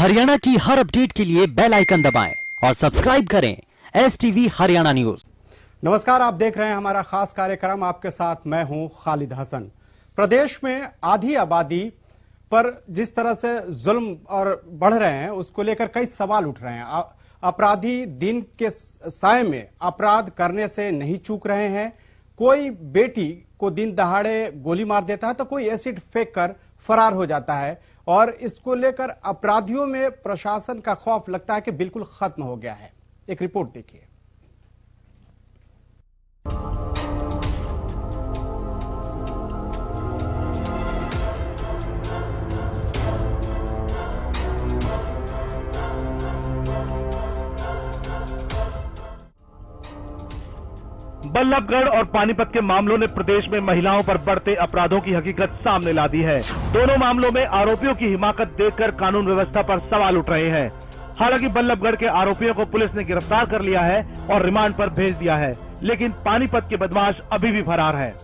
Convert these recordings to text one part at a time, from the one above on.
हरियाणा की हर अपडेट के लिए बेल आइकन दबाएं और सब्सक्राइब करें STV हरियाणा न्यूज। नमस्कार, आप देख रहे हैं हमारा खास कार्यक्रम। आपके साथ मैं हूं खालिद हसन। प्रदेश में आधी आबादी पर जिस तरह से जुल्म और बढ़ रहे हैं उसको लेकर कई सवाल उठ रहे हैं। अपराधी दिन के साय में अपराध करने से नहीं चूक रहे हैं। कोई बेटी को दिन दहाड़े गोली मार देता है तो कोई एसिड फेंक कर फरार हो जाता है और इसको लेकर अपराधियों में प्रशासन का खौफ लगता है कि बिल्कुल खत्म हो गया है। एक रिपोर्ट देखिए। बल्लभगढ़ और पानीपत के मामलों ने प्रदेश में महिलाओं पर बढ़ते अपराधों की हकीकत सामने ला दी है। दोनों मामलों में आरोपियों की हिमाकत देखकर कानून व्यवस्था पर सवाल उठ रहे हैं। हालांकि बल्लभगढ़ के आरोपियों को पुलिस ने गिरफ्तार कर लिया है और रिमांड पर भेज दिया है, लेकिन पानीपत के बदमाश अभी भी फरार है।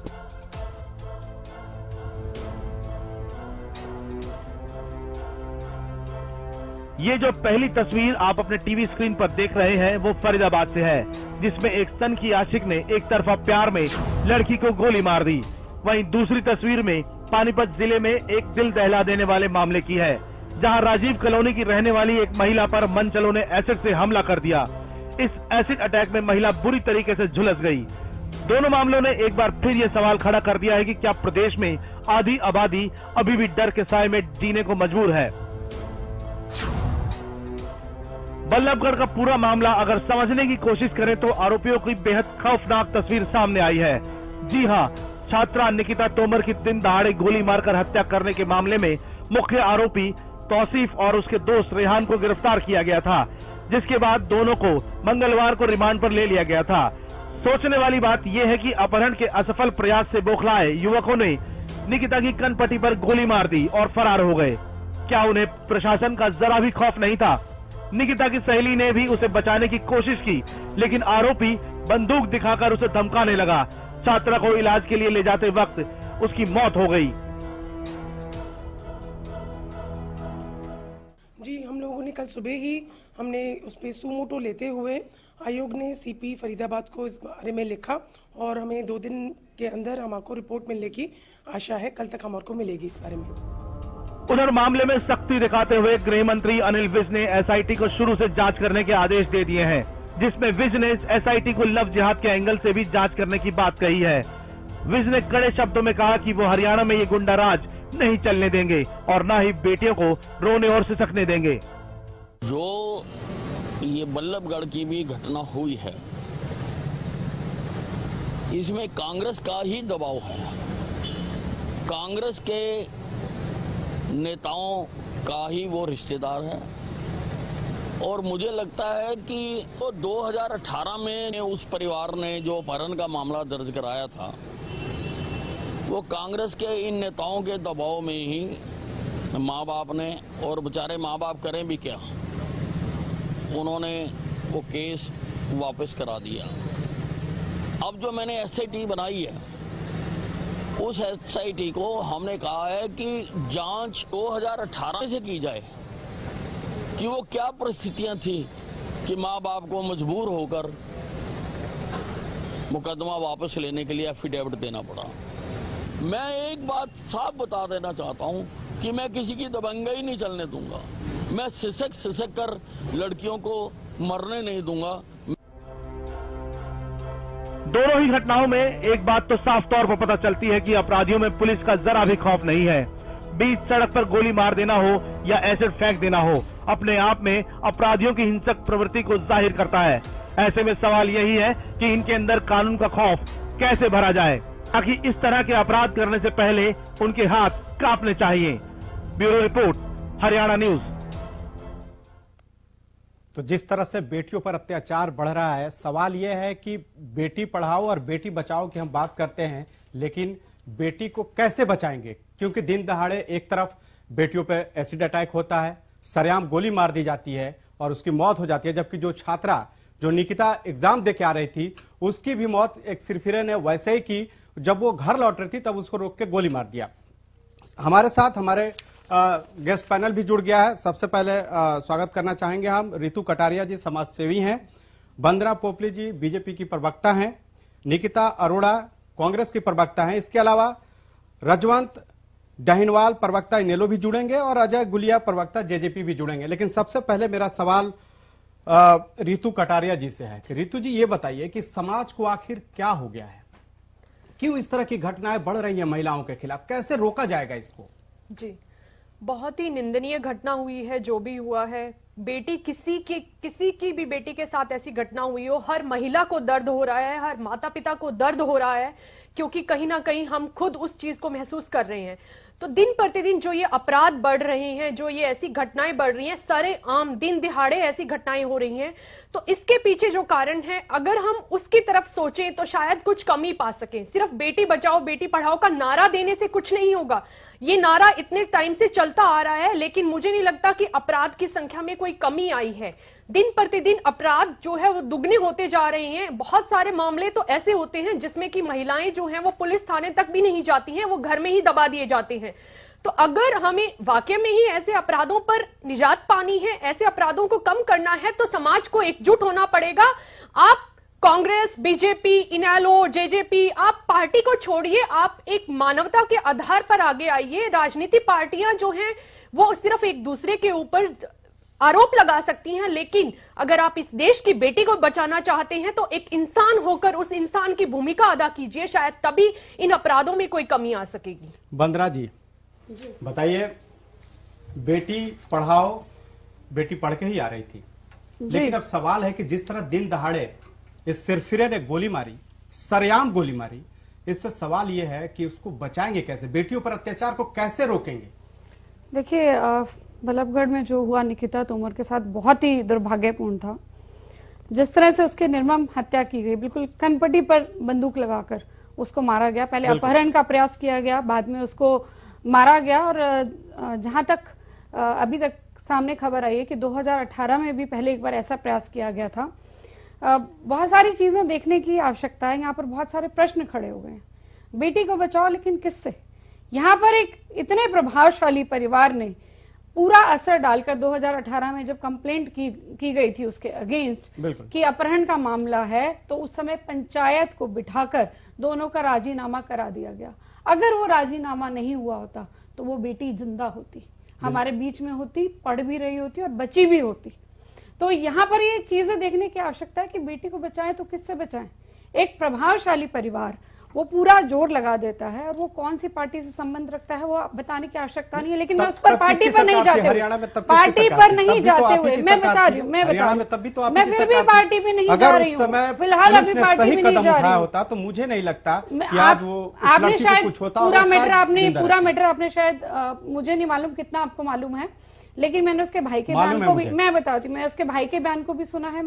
ये जो पहली तस्वीर आप अपने टीवी स्क्रीन पर देख रहे हैं वो फरीदाबाद से है, जिसमें एक सन की आशिक ने एक तरफा प्यार में लड़की को गोली मार दी। वहीं दूसरी तस्वीर में पानीपत जिले में एक दिल दहला देने वाले मामले की है, जहां राजीव कॉलोनी की रहने वाली एक महिला पर मनचलों ने एसिड से हमला कर दिया। इस एसिड अटैक में महिला बुरी तरीके से झुलस गई। दोनों मामलों ने एक बार फिर ये सवाल खड़ा कर दिया है कि क्या प्रदेश में आधी आबादी अभी भी डर के साए में जीने को मजबूर है। बल्लभगढ़ का पूरा मामला अगर समझने की कोशिश करें तो आरोपियों की बेहद खौफनाक तस्वीर सामने आई है। जी हां, छात्रा निकिता तोमर की दिन दहाड़े गोली मारकर हत्या करने के मामले में मुख्य आरोपी तौसीफ और उसके दोस्त रेहान को गिरफ्तार किया गया था, जिसके बाद दोनों को मंगलवार को रिमांड पर ले लिया गया था। सोचने वाली बात यह है कि अपहरण के असफल प्रयास से बौखलाए युवकों ने निकिता की कनपट्टी पर गोली मार दी और फरार हो गए। क्या उन्हें प्रशासन का जरा भी खौफ नहीं था? निकिता की सहेली ने भी उसे बचाने की कोशिश की, लेकिन आरोपी बंदूक दिखाकर उसे धमकाने लगा। छात्रा को इलाज के लिए ले जाते वक्त उसकी मौत हो गई। जी, हम लोगों ने कल सुबह ही हमने उस पे सुमोटो लेते हुए आयोग ने CP फरीदाबाद को इस बारे में लिखा और हमें 2 दिन के अंदर हमको रिपोर्ट मिलने की आशा है। कल तक हमको मिलेगी इस बारे में। उधर मामले में सख्ती दिखाते हुए गृह मंत्री अनिल विज ने SIT को शुरू से जांच करने के आदेश दे दिए हैं, जिसमें विज ने SIT को लव जिहाद के एंगल से भी जांच करने की बात कही है। विज ने कड़े शब्दों में कहा कि वो हरियाणा में ये गुंडा राज नहीं चलने देंगे और न ही बेटियों को रोने और सिसकने देंगे। जो ये बल्लभगढ़ की भी घटना हुई है, इसमें कांग्रेस का ही दबाव है। कांग्रेस के नेताओं का ही वो रिश्तेदार है और मुझे लगता है कि तो 2018 में उस परिवार ने जो अपहरण का मामला दर्ज कराया था, वो कांग्रेस के इन नेताओं के दबाव में ही माँ बाप ने, और बेचारे माँ बाप करें भी क्या, उन्होंने वो केस वापस करा दिया। अब जो मैंने SIT बनाई है, उस SIT को हमने कहा है कि जांच 2018 से की जाए कि वो क्या परिस्थितियां थी कि माँ बाप को मजबूर होकर मुकदमा वापस लेने के लिए एफिडेविट देना पड़ा। मैं एक बात साफ बता देना चाहता हूं कि मैं किसी की दबंगई नहीं चलने दूंगा। मैं सिसक कर लड़कियों को मरने नहीं दूंगा। दोनों ही घटनाओं में एक बात तो साफ तौर पर पता चलती है कि अपराधियों में पुलिस का जरा भी खौफ नहीं है। बीच सड़क पर गोली मार देना हो या एसिड फेंक देना हो, अपने आप में अपराधियों की हिंसक प्रवृत्ति को जाहिर करता है। ऐसे में सवाल यही है कि इनके अंदर कानून का खौफ कैसे भरा जाए, ताकि इस तरह के अपराध करने से पहले उनके हाथ कांपने चाहिए। Bureau report, Haryana news. तो जिस तरह से बेटियों पर अत्याचार बढ़ रहा है, सवाल यह है कि बेटी पढ़ाओ और बेटी बचाओ की हम बात करते हैं, लेकिन बेटी को कैसे बचाएंगे? क्योंकि दिन दहाड़े एक तरफ बेटियों पर एसिड अटैक होता है, सरेआम गोली मार दी जाती है और उसकी मौत हो जाती है, जबकि जो छात्रा जो निकिता एग्जाम देके आ रही थी उसकी भी मौत एक सिरफिरे ने वैसे ही की। जब वो घर लौट रही थी तब उसको रोक के गोली मार दिया। हमारे साथ हमारे गेस्ट पैनल भी जुड़ गया है। सबसे पहले स्वागत करना चाहेंगे हम रितु कटारिया जी, समाज सेवी हैं, वंदना पोपली जी बीजेपी की प्रवक्ता हैं, निकिता अरोड़ा कांग्रेस की प्रवक्ता हैं, इसके अलावा रजवंत डहिनवाल प्रवक्ता इनेलो भी जुड़ेंगे और अजय गुलिया प्रवक्ता जेजेपी भी जुड़ेंगे। लेकिन सबसे पहले मेरा सवाल रितु कटारिया जी से है कि रितु जी ये बताइए कि समाज को आखिर क्या हो गया है, क्यों इस तरह की घटनाएं बढ़ रही हैं महिलाओं के खिलाफ, कैसे रोका जाएगा इसको? जी, बहुत ही निंदनीय घटना हुई है जो भी हुआ है। बेटी किसी की भी बेटी के साथ ऐसी घटना हुई हो, हर महिला को दर्द हो रहा है, हर माता पिता को दर्द हो रहा है, क्योंकि कहीं ना कहीं हम खुद उस चीज को महसूस कर रहे हैं। तो दिन प्रतिदिन जो ये अपराध बढ़ रहे हैं, जो ये ऐसी घटनाएं बढ़ रही हैं, सरेआम दिन दिहाड़े ऐसी घटनाएं हो रही हैं, तो इसके पीछे जो कारण है अगर हम उसकी तरफ सोचें तो शायद कुछ कमी पा सकें। सिर्फ बेटी बचाओ बेटी पढ़ाओ का नारा देने से कुछ नहीं होगा। ये नारा इतने टाइम से चलता आ रहा है, लेकिन मुझे नहीं लगता कि अपराध की संख्या में कोई कमी आई है। दिन प्रतिदिन अपराध जो है वो दुगने होते जा रहे हैं। बहुत सारे मामले तो ऐसे होते हैं जिसमें कि महिलाएं जो हैं वो पुलिस थाने तक भी नहीं जाती हैं, वो घर में ही दबा दिए जाते हैं। तो अगर हमें वाकई में ही ऐसे अपराधों पर निजात पानी है, ऐसे अपराधों को कम करना है, तो समाज को एकजुट होना पड़ेगा। आप कांग्रेस, बीजेपी, इनेलो, जेजेपी, आप पार्टी को छोड़िए, आप एक मानवता के आधार पर आगे आइए। राजनीतिक पार्टियां जो हैं वो सिर्फ एक दूसरे के ऊपर आरोप लगा सकती हैं, लेकिन अगर आप इस देश की बेटी को बचाना चाहते हैं तो एक इंसान होकर उस इंसान की भूमिका अदा कीजिए, शायद तभी इन अपराधों में कोई कमी आ सकेगी। वंदना जी बताइए, बेटी पढ़ाओ बेटी पढ़ के ही आ रही थी, लेकिन अब सवाल है कि जिस तरह दिन दहाड़े इस सिरफिरे ने गोली मारी, सरेआम गोली मारी, इससे सवाल यह है कि उसको बचाएंगे कैसे, बेटियों पर अत्याचार को कैसे रोकेंगे? देखिए, बल्लभगढ़ में जो हुआ निकिता तोमर के साथ बहुत ही दुर्भाग्यपूर्ण था। जिस तरह से उसके निर्मम हत्या की गई, बिल्कुल कनपट्टी पर बंदूक लगाकर उसको मारा गया। पहले अपहरण का प्रयास किया गया, बाद में उसको मारा गया। और जहां तक अभी तक सामने खबर आई है कि 2018 में भी पहले एक बार ऐसा प्रयास किया गया था। बहुत सारी चीजें देखने की आवश्यकता है। यहाँ पर बहुत सारे प्रश्न खड़े हो गए हैं। बेटी को बचाओ, लेकिन किससे? यहाँ पर एक इतने प्रभावशाली परिवार ने पूरा असर डालकर 2018 में जब कंप्लेंट की गई थी उसके अगेंस्ट कि अपहरण का मामला है, तो उस समय पंचायत को बिठाकर दोनों का राजीनामा करा दिया गया। अगर वो राजीनामा नहीं हुआ होता तो वो बेटी जिंदा होती, हमारे बीच में होती, पढ़ भी रही होती और बची भी होती। तो यहाँ पर ये चीजें देखने की आवश्यकता है कि बेटी को बचाएं तो किससे बचाएं। एक प्रभावशाली परिवार वो पूरा जोर लगा देता है, और वो कौन सी पार्टी से संबंध रखता है वो बताने की आवश्यकता नहीं है। लेकिन मैं उस पर पार्टी पर नहीं जाते हुए, पार्टी पर नहीं जाते हुए मैं बता रही हूँ, मैं फिर भी पार्टी पे नहीं जा रही हूँ। फिलहाल अभी पार्टी में नहीं जा रही होता तो मुझे नहीं लगता कि आज वो आपने शायद पूरा मैटर आपने शायद मुझे नहीं मालूम कितना आपको मालूम है, लेकिन मैंने उसके भाई के बयान को भी, मैं बताती हूँ, मैं उसके भाई के बयान को भी सुना है,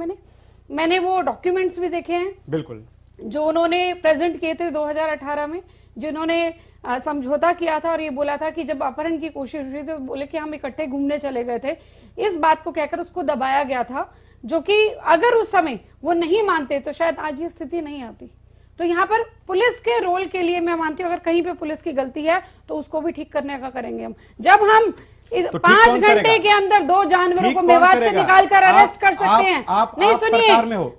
मैंने वो डॉक्यूमेंट्स भी देखे हैं बिल्कुल जो उन्होंने प्रेजेंट किए थे 2018 में, जिन्होंने समझौता किया था और ये बोला था कि जब अपहरण की कोशिश हुई तो बोले कि हम इकट्ठे घूमने चले गए थे। इस बात को कहकर उसको दबाया गया था, जो कि अगर उस समय वो नहीं मानते तो शायद आज ये स्थिति नहीं आती। तो यहाँ पर पुलिस के रोल के लिए मैं मानती हूँ, अगर कहीं पे पुलिस की गलती है तो उसको भी ठीक करने का करेंगे हम। जब हम 5 घंटे के अंदर 2 जानवरों को मेवात से निकालकर अरेस्ट कर सकते हैं, नहीं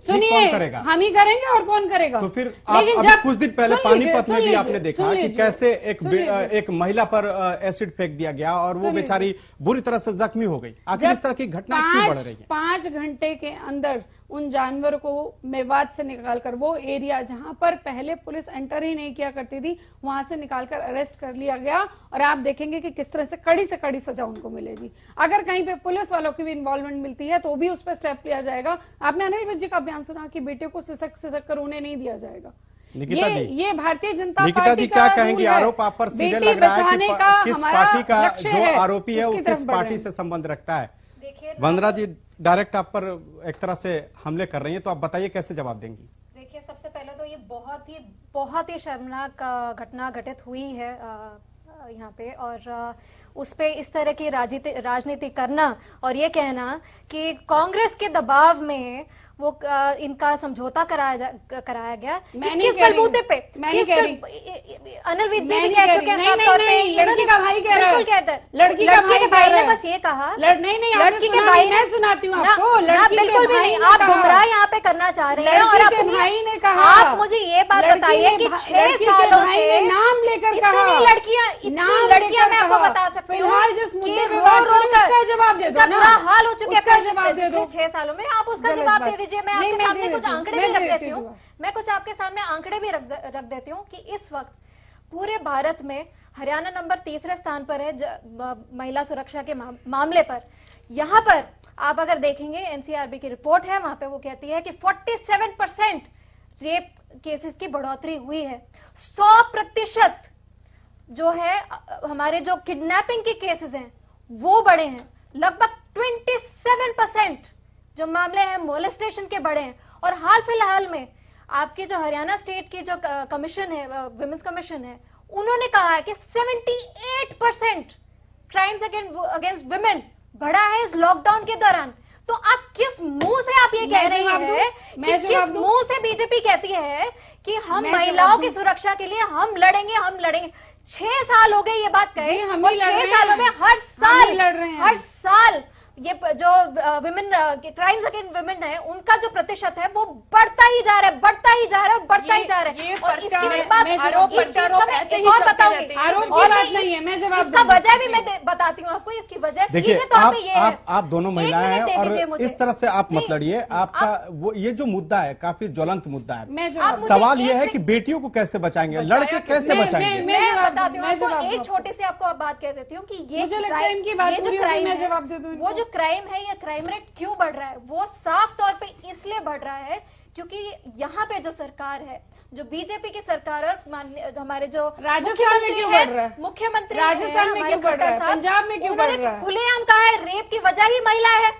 सुनिए हम ही करेंगे और कौन करेगा? तो फिर लेकिन जब कुछ दिन पहले पानीपत में भी आपने देखा कि कैसे एक महिला पर एसिड फेंक दिया गया और वो बेचारी बुरी तरह से जख्मी हो गई। आखिर इस तरह की घटना क्यों बढ़ रही है? 5 घंटे के अंदर उन जानवरों को मेवात से निकालकर, वो एरिया जहां पर पहले पुलिस एंटर ही नहीं किया करती थी, वहां से निकालकर अरेस्ट कर लिया गया। और आप देखेंगे कि किस तरह से कड़ी से कड़ी सजा उनको मिलेगी। अगर कहीं पे पुलिस वालों की भी इन्वॉल्वमेंट मिलती है तो भी उस पर स्टेप लिया जाएगा। आपने अनिल विज जी का बयान सुना कि बेटियों को सिसक कर उन्हें नहीं दिया जाएगा। ये भारतीय जनता पार्टी क्या कहेंगे? आरोप आप पर सीधे लग रहा है कि किस पार्टी का जो आरोपी है वो किस पार्टी से संबंध रखता है? वंदना जी डायरेक्ट आप पर एक तरह से हमले कर रही हैं, तो आप बताइए कैसे जवाब देंगी? देखिए, सबसे पहले तो ये बहुत ही शर्मनाक घटना घटित हुई है यहाँ पे, और उस पे इस तरह की राजनीति करना और ये कहना कि कांग्रेस के दबाव में वो इनका समझौता कराया गया। मैं किस बलबूते पे? अनिल विज जी भी कह चुके हैं साफ तौर पे, लड़की का भाई कह रहा है, बिल्कुल कहते हैं, लड़की के भाई ने बस ये कहा, लड़की के भाई ने, सुनाती हूँ आपको, बिल्कुल भी नहीं, आप गुमराह यहाँ पे करना चाह रहे हैं। और भाई ने कहा, आप मुझे ये बात बताइए कि 6 सालों से नाम लेकर इतनी लड़कियां मैं आपको बता सकती हूँ कि रो कर जवाब दे दो, बुरा हाल हो चुके हैं जवाब दे दो 6 सालों में। आप उसका जवाब दे दीजिए। मैं आपके सामने कुछ आंकड़े भी रख देती हूँ, मैं कुछ आपके सामने आंकड़े भी रख देती हूँ कि इस वक्त पूरे भारत में हरियाणा नंबर 3रे स्थान पर है महिला सुरक्षा के मामले पर। यहाँ पर आप अगर देखेंगे एनसीआरबी की रिपोर्ट है, वहां पे वो कहती है कि 47% रेप केसेस की बढ़ोतरी हुई है। 100% जो है हमारे जो किडनैपिंग के केसेस हैं वो बढ़े हैं। लगभग 27% जो मामले हैं मोलेस्टेशन के बढ़े हैं। और हाल फिलहाल में आपकी जो हरियाणा स्टेट की जो कमीशन है, विमेंस कमीशन है, उन्होंने कहा है कि 78% क्राइम्स अगेंस्ट विमेन बढ़ा है इस लॉकडाउन के दौरान। तो आप किस मुंह से आप ये कह रही हैं कि किस मुंह से बीजेपी कहती है कि हम महिलाओं की सुरक्षा के लिए हम लड़ेंगे। 6 साल हो गए ये बात कहे, और 6 सालों में हर साल ये जो विमेन क्राइम्स अगेंस्ट विमेन है उनका जो प्रतिशत है वो बढ़ता ही जा रहा है। और इसकी बात और बताऊंगी, इसका वजह भी मैं बताती हूँ आपको। इसकी वजह देखिए, सीधे तौर पे ये है, आप दोनों महिलाएं हैं और इस तरह से आप मत लड़िए। आपका वो ये जो मुद्दा है काफी ज्वलंत मुद्दा है। सवाल ये है कि बेटियों को कैसे बचाएंगे, लड़के कैसे बचाएंगे? मैं बताती हूँ आपको, एक छोटी सी आपको बात कह देती हूँ कि ये जो क्राइम है, वो जो क्राइम है, ये क्राइम रेट क्यों बढ़ रहा है? वो साफ तौर पे इसलिए बढ़ रहा है क्योंकि यहाँ पे जो सरकार है, जो बीजेपी की सरकार और हमारे जो राजस्थान में क्यों बढ़ रहा है, मुख्यमंत्री राजस्थान में क्यों बढ़ रहा है, पंजाब में क्यों बढ़ रहा है? खुलेआम कहा है रेप की वजह ही महिला है।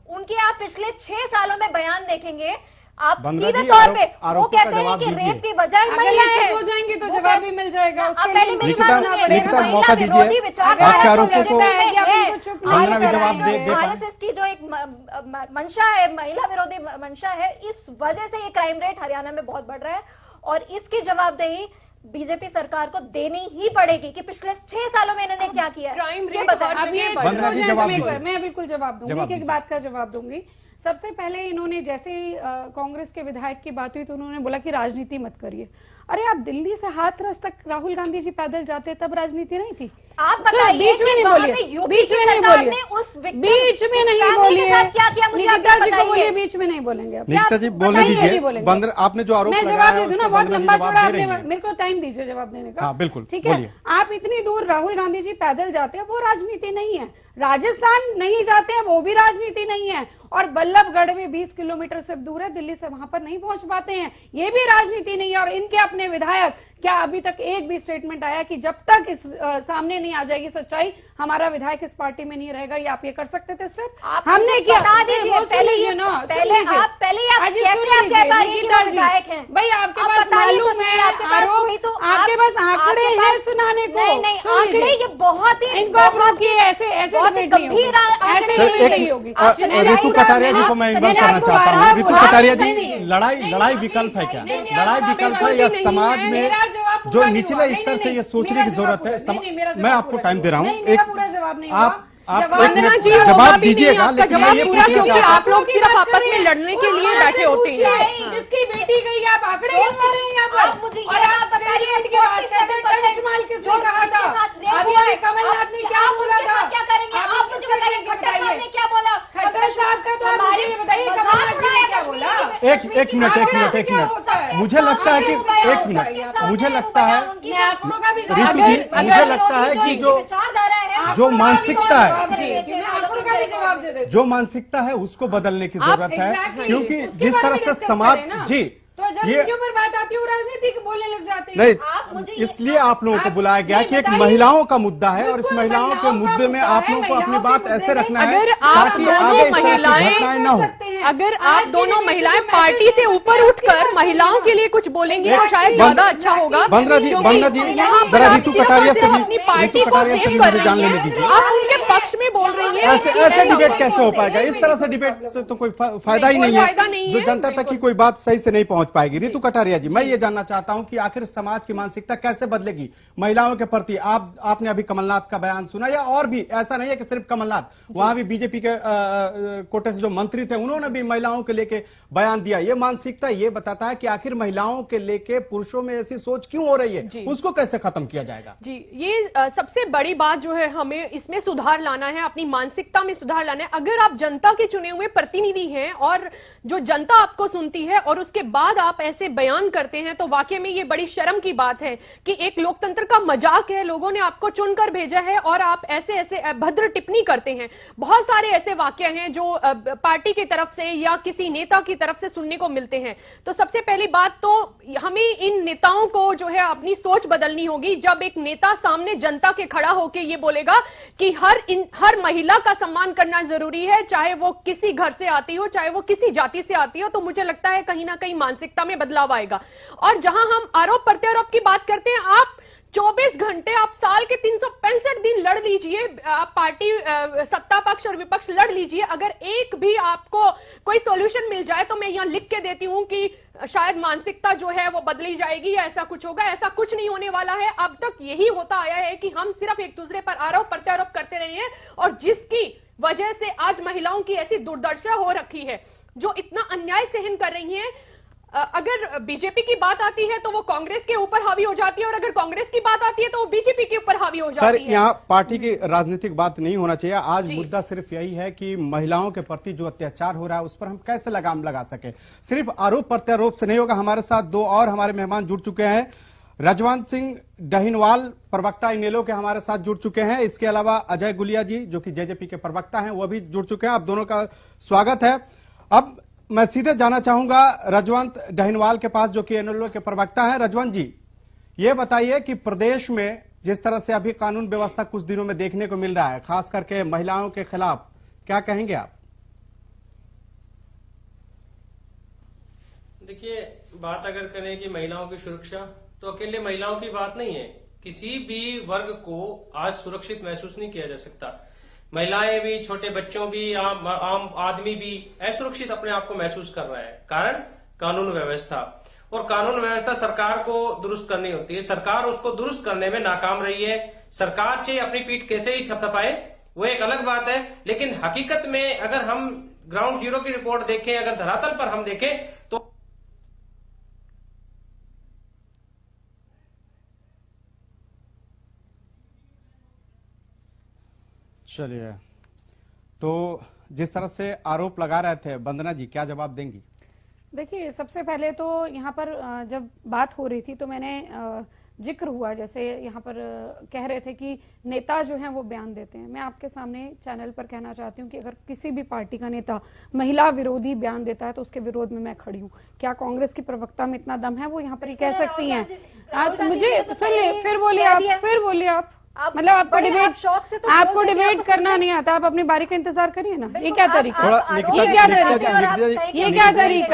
उनके आप पिछले 6 सालों में बयान देखेंगे, आप सीधे तौर पे वो कहते हैं कि रेप की वजह ही महिला है। हो जाएंगे तो जवाब भी मिल जाएगा। लिखित मौका दीजिए, आपके आरोपों को वंदना भी जवाब दे पाए। आरएसएस की जो एक मंशा है, महिला विरोधी मंशा है, इस वजह से ये क्राइम रेट हरियाणा में बहुत बढ़ रहा है। और इसकी जवाबदेही बीजेपी सरकार को देनी ही पड़ेगी कि पिछले 6 सालों में इन्होंने क्या किया। वंदना जी जवाब दीजिए। मैं बिल्कुल जवाब दूंगी, एक बात का जवाब दूंगी। सबसे पहले इन्होंने जैसे ही कांग्रेस के विधायक की बात हुई तो उन्होंने बोला कि राजनीति मत करिए। अरे आप दिल्ली से हाथरस तक राहुल गांधी जी पैदल जाते तब राजनीति नहीं थी? आप बताइए, बीच में नहीं बोलिए, बीच में नहीं बोलिए, क्या किया मुझे निकिता जी को बोलिए, बीच में नहीं बोलेंगे। निकिता जी बोलने दीजिए। आपने जो आरोप लगाया, जवाब दे दूं ना, बहुत लंबा चौड़ा आपने मेरे को टाइम दीजिए जवाब देने का। हाँ बिल्कुल, ठीक है। आप इतनी दूर राहुल गांधी जी पैदल जाते हैं, वो राजनीति नहीं है। राजस्थान नहीं जाते हैं, वो भी राजनीति नहीं है। और बल्लभगढ़ में 20 किलोमीटर से दूर है, दिल्ली से वहां पर नहीं पहुंच पाते हैं, ये भी राजनीति नहीं है। और इनके अपने विधायक, क्या अभी तक एक भी स्टेटमेंट आया कि जब तक इस सामने नहीं आ जाएगी सच्चाई, हमारा विधायक इस पार्टी में नहीं रहेगा? ये आप ये कर सकते थे स्टेप? हमने किया। भाई आपके पास मालूम है, आपके पास आंकड़े हैं सुनाने को। आंकड़े ये बहुत ही ऐसे नहीं होगी। ऋतु कटारिया जी को मैं इन्वॉल्व करना चाहता हूँ। ऋतु कटारिया जी, लड़ाई विकल्प है क्या? लड़ाई विकल्प है या समाज में जो निचले स्तर से ये सोचने की जरूरत है? मैं आपको टाइम दे रहा हूँ, आप एक मिनट जवाब दीजिएगा, लेकिन मैं ये पूछना चाहता हूँ, आप लोग सिर्फ आपस में लड़ने के लिए बैठे होते हैं। जिसकी बेटी गई आप आंकड़े गिनवा रहे हैं यहाँ पर। मुझे और आप स्टेटमेंट की बात करते हैं, पंचमाल किसने कहा था? अभी कमलनाथ ने क्या बोला था? क्या करेंगे? आप मुझे बताइए, खट्टर साहब ने क्या बोला? खट्टर साहब का तो आप मुझे ये बताइए, कमलनाथ जी ने क्या बोला? एक मिनट मुझे लगता है कि एक मिनट मुझे लगता है ऋतु जी, मुझे लगता है कि जो मानसिकता है, जो मानसिकता है उसको बदलने की जरूरत है। क्योंकि जिस तरह से समाज जी तो जब इनके ऊपर बात आती है वो राजनीति बोलने लग जाते हैं। नहीं, इसलिए आप लोगों को बुलाया गया कि एक महिलाओं का मुद्दा है और इस महिलाओं के मुद्दे में आप लोगों को अपनी बात ऐसे रखना है ताकि आगे इस तरह की घटनाएं न हो। हैं। अगर आप दोनों महिलाएं पार्टी से ऊपर उठकर महिलाओं के लिए कुछ बोलेंगी तो शायद ज्यादा अच्छा होगा। वंदना जी जरा रीतू कटारिया से भी जान लेने दीजिए। आप उनके पक्ष में बोल रही हैं। ऐसे डिबेट कैसे हो पाएगा? इस तरह से डिबेट से तो कोई फायदा ही नहीं है, जो जनता तक की कोई बात सही से नहीं पहुंच पाएगी। रीतू कटारिया जी, मैं ये जानना चाहता हूं कि आखिर समाज की मानसिकता कैसे बदलेगी महिलाओं के प्रति? आपने अभी कमलनाथ का बयान सुना, या और भी ऐसा नहीं है कि सिर्फ कमलनाथ, वहां भी बीजेपी के कोटे से जो मंत्री थे उन्होंने भी महिलाओं के लेके बयान दिया। ये मानसिकता ये बताता है कि आखिर महिलाओं के लेके पुरुषों में ऐसी सोच क्यों हो रही है, उसको कैसे खत्म किया जाएगा? जी, ये सबसे बड़ी बात जो है, हमें इसमें सुधार लाना है, अपनी मानसिकता में सुधार लाना है। अगर आप जनता के चुने हुए प्रतिनिधि हैं और जो जनता आपको सुनती है और उसके बाद आप ऐसे बयान करते हैं, तो वाकई में ये बड़ी शर्म की बात है कि एक लोकतंत्र का मजाक है। लोगों ने आपको चुनकर भेजा है और आप ऐसे ऐसे अभद्र टिप्पणी करते हैं। बहुत सारे ऐसे वाक्य हैं जो पार्टी की तरफ से या किसी नेता की तरफ से सुनने को मिलते हैं। तो सबसे पहली बात तो हमें इन नेताओं को जो है अपनी सोच बदलनी होगी। जब एक नेता सामने जनता के खड़ा होकर ये बोलेगा कि हर महिला का सम्मान करना जरूरी है, चाहे वो किसी घर से आती हो, चाहे वो किसी जाति से आती हो, तो मुझे लगता है कहीं ना कहीं मानसिकता में बदलाव आएगा। और जहां हम आरोप प्रत्यारोप की बात करते हैं, आप 24 घंटे, आप साल के 365 दिन लड़ लीजिए, आप पार्टी सत्ता पक्ष और विपक्ष लड़ लीजिए, अगर एक भी आपको कोई सॉल्यूशन मिल जाए तो मैं यहां लिख के देती हूं कि शायद मानसिकता जो है वो बदली जाएगी या ऐसा कुछ होगा। ऐसा कुछ नहीं होने वाला है। अब तक यही होता आया है कि हम सिर्फ एक दूसरे पर आरोप प्रत्यारोप करते रहे हैं, और जिसकी वजह से आज महिलाओं की ऐसी दुर्दशा हो रखी है, जो इतना अन्याय सहन कर रही हैं। अगर बीजेपी की बात आती है तो वो कांग्रेस के ऊपर हावी हो जाती है, और अगर कांग्रेस की बात आती है तो वो बीजेपी के ऊपर हावी हो जाती है। सर, यहाँ पार्टी की राजनीतिक बात नहीं होना चाहिए। आज मुद्दा सिर्फ यही है कि महिलाओं के प्रति जो अत्याचार हो रहा है उस पर हम कैसे लगाम लगा सके। सिर्फ आरोप प्रत्यारोप से नहीं होगा। हमारे साथ दो और हमारे मेहमान जुड़ चुके हैं। रजवंत सिंह डहीनवाल, प्रवक्ता इनेलो के, हमारे साथ जुड़ चुके हैं। इसके अलावा अजय गुलिया जी, जो कि जेजेपी के प्रवक्ता हैं, वो भी जुड़ चुके हैं। आप दोनों का स्वागत है। अब मैं सीधे जाना चाहूंगा रजवंत डहीनवाल के पास, जो कि इनेलो के प्रवक्ता हैं। रजवंत जी, ये बताइए कि प्रदेश में जिस तरह से अभी कानून व्यवस्था कुछ दिनों में देखने को मिल रहा है, खास करके महिलाओं के खिलाफ, क्या कहेंगे आप? देखिए, बात अगर करें कि महिलाओं की सुरक्षा, तो अकेले महिलाओं की बात नहीं है। किसी भी वर्ग को आज सुरक्षित महसूस नहीं किया जा सकता। महिलाएं भी, छोटे बच्चों भी, आम आदमी भी असुरक्षित अपने आप को महसूस कर रहा है। कारण कानून व्यवस्था, और कानून व्यवस्था सरकार को दुरुस्त करनी होती है। सरकार उसको दुरुस्त करने में नाकाम रही है। सरकार चाहे अपनी पीठ कैसे ही थपथपाए, वो एक अलग बात है, लेकिन हकीकत में अगर हम ग्राउंड जीरो की रिपोर्ट देखें, अगर धरातल पर हम देखें, तो चलिए, तो जिस तरह से आरोप लगा रहे थे, वंदना जी क्या जवाब देंगी? देखिए, सबसे पहले तो यहाँ पर जब बात हो रही थी तो मैंने जिक्र हुआ, जैसे यहाँ पर कह रहे थे कि नेता जो हैं वो बयान देते हैं। मैं आपके सामने चैनल पर कहना चाहती हूँ कि अगर किसी भी पार्टी का नेता महिला विरोधी बयान देता है तो उसके विरोध में मैं खड़ी हूँ। क्या कांग्रेस की प्रवक्ता में इतना दम है, वो यहाँ पर ही कह सकती हैं? आप मुझे सुनिए, फिर बोलिए आप मतलब आपको डिबेट करना नहीं आता, आप अपनी बारी का इंतजार करिए ना। ये क्या तरीका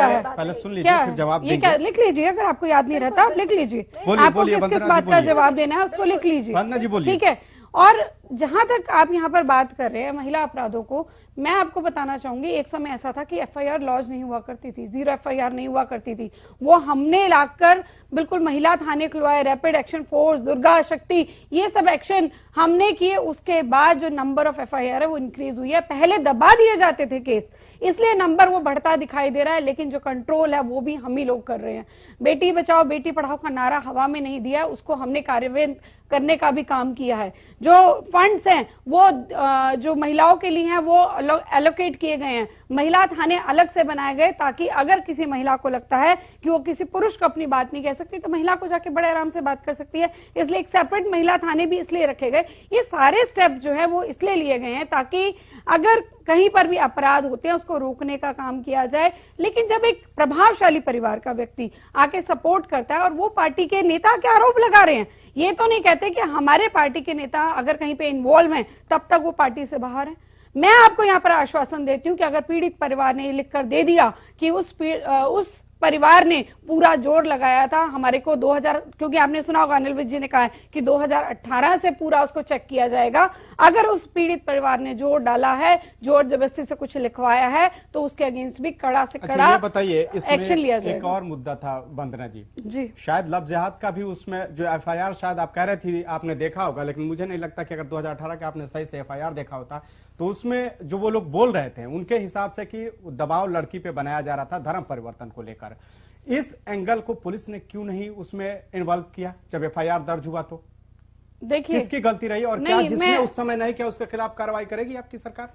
है? पहले सुन लीजिए, फिर जवाब देंगे। लिख लीजिए, अगर आपको याद नहीं रहता आप लिख लीजिए। आपको किस बात का जवाब देना है उसको लिख लीजिए, ठीक है। और जहां तक आप यहाँ पर बात कर रहे हैं महिला अपराधों को, मैं आपको बताना चाहूंगी, एक समय ऐसा था कि एफआईआर लॉन्च नहीं हुआ करती थी, 0 एफआईआर नहीं हुआ करती थी। वो हमने लाकर बिल्कुल महिला थाने खुलवाए, रैपिड एक्शन फोर्स, दुर्गा शक्ति, ये सब एक्शन हमने किए। उसके बाद जो नंबर ऑफ एफआईआर है वो इंक्रीज हुई है। पहले दबा दिए जाते थे केस, इसलिए नंबर वो बढ़ता दिखाई दे रहा है, लेकिन जो कंट्रोल है वो भी हम ही लोग कर रहे हैं। बेटी बचाओ बेटी पढ़ाओ का नारा हवा में नहीं दिया, उसको हमने कार्यान्वित करने का भी काम किया है। जो फंड्स हैं वो जो महिलाओं के लिए हैं वो एलोकेट किए गए हैं। महिला थाने अलग से बनाए गए ताकि अगर किसी महिला को लगता है कि वो किसी पुरुष को अपनी बात नहीं कह सकती तो महिला को जाके बड़े आराम से बात कर सकती है। इसलिए एक सेपरेट महिला थाने भी इसलिए रखे गए। ये सारे स्टेप जो है वो इसलिए लिए गए हैं ताकि अगर कहीं पर भी अपराध होते हैं उसको रोकने का काम किया जाए। लेकिन जब एक प्रभावशाली परिवार का व्यक्ति आके सपोर्ट करता है और वो पार्टी के नेता के आरोप लगा रहे हैं, ये तो नहीं कहते कि हमारे पार्टी के नेता अगर कहीं पे इन्वॉल्व हैं तब तक वो पार्टी से बाहर है। मैं आपको यहां पर आश्वासन देती हूं कि अगर पीड़ित परिवार ने लिखकर दे दिया कि उस परिवार ने पूरा जोर लगाया था हमारे को 2000, क्योंकि आपने सुना होगा अनिल विज जी ने कहा है कि 2018 से पूरा उसको चेक किया जाएगा। अगर उस पीड़ित परिवार ने जोर डाला है, जोर जबरदस्ती से कुछ लिखवाया है, तो उसके अगेंस्ट भी कड़ा से कड़ा बताइए, एक्शन लिया जाएगा। एक और मुद्दा था वंदना जी, जी शायद लव जिहाद का भी उसमें जो एफआईआर शायद आप कह रहे थी आपने देखा होगा, लेकिन मुझे नहीं लगता कि अगर 2018 का आपने सही से एफआईआर देखा होता तो उसमें जो वो लोग बोल रहे थे उनके हिसाब से कि दबाव लड़की पे बनाया जा रहा था धर्म परिवर्तन को लेकर। इस एंगल को पुलिस ने क्यों नहीं उसमें इन्वॉल्व किया जब एफआईआर दर्ज हुआ? तो देखिए किसकी गलती रही और क्या जिसने उस समय नहीं किया उसके खिलाफ कार्रवाई करेगी आपकी सरकार?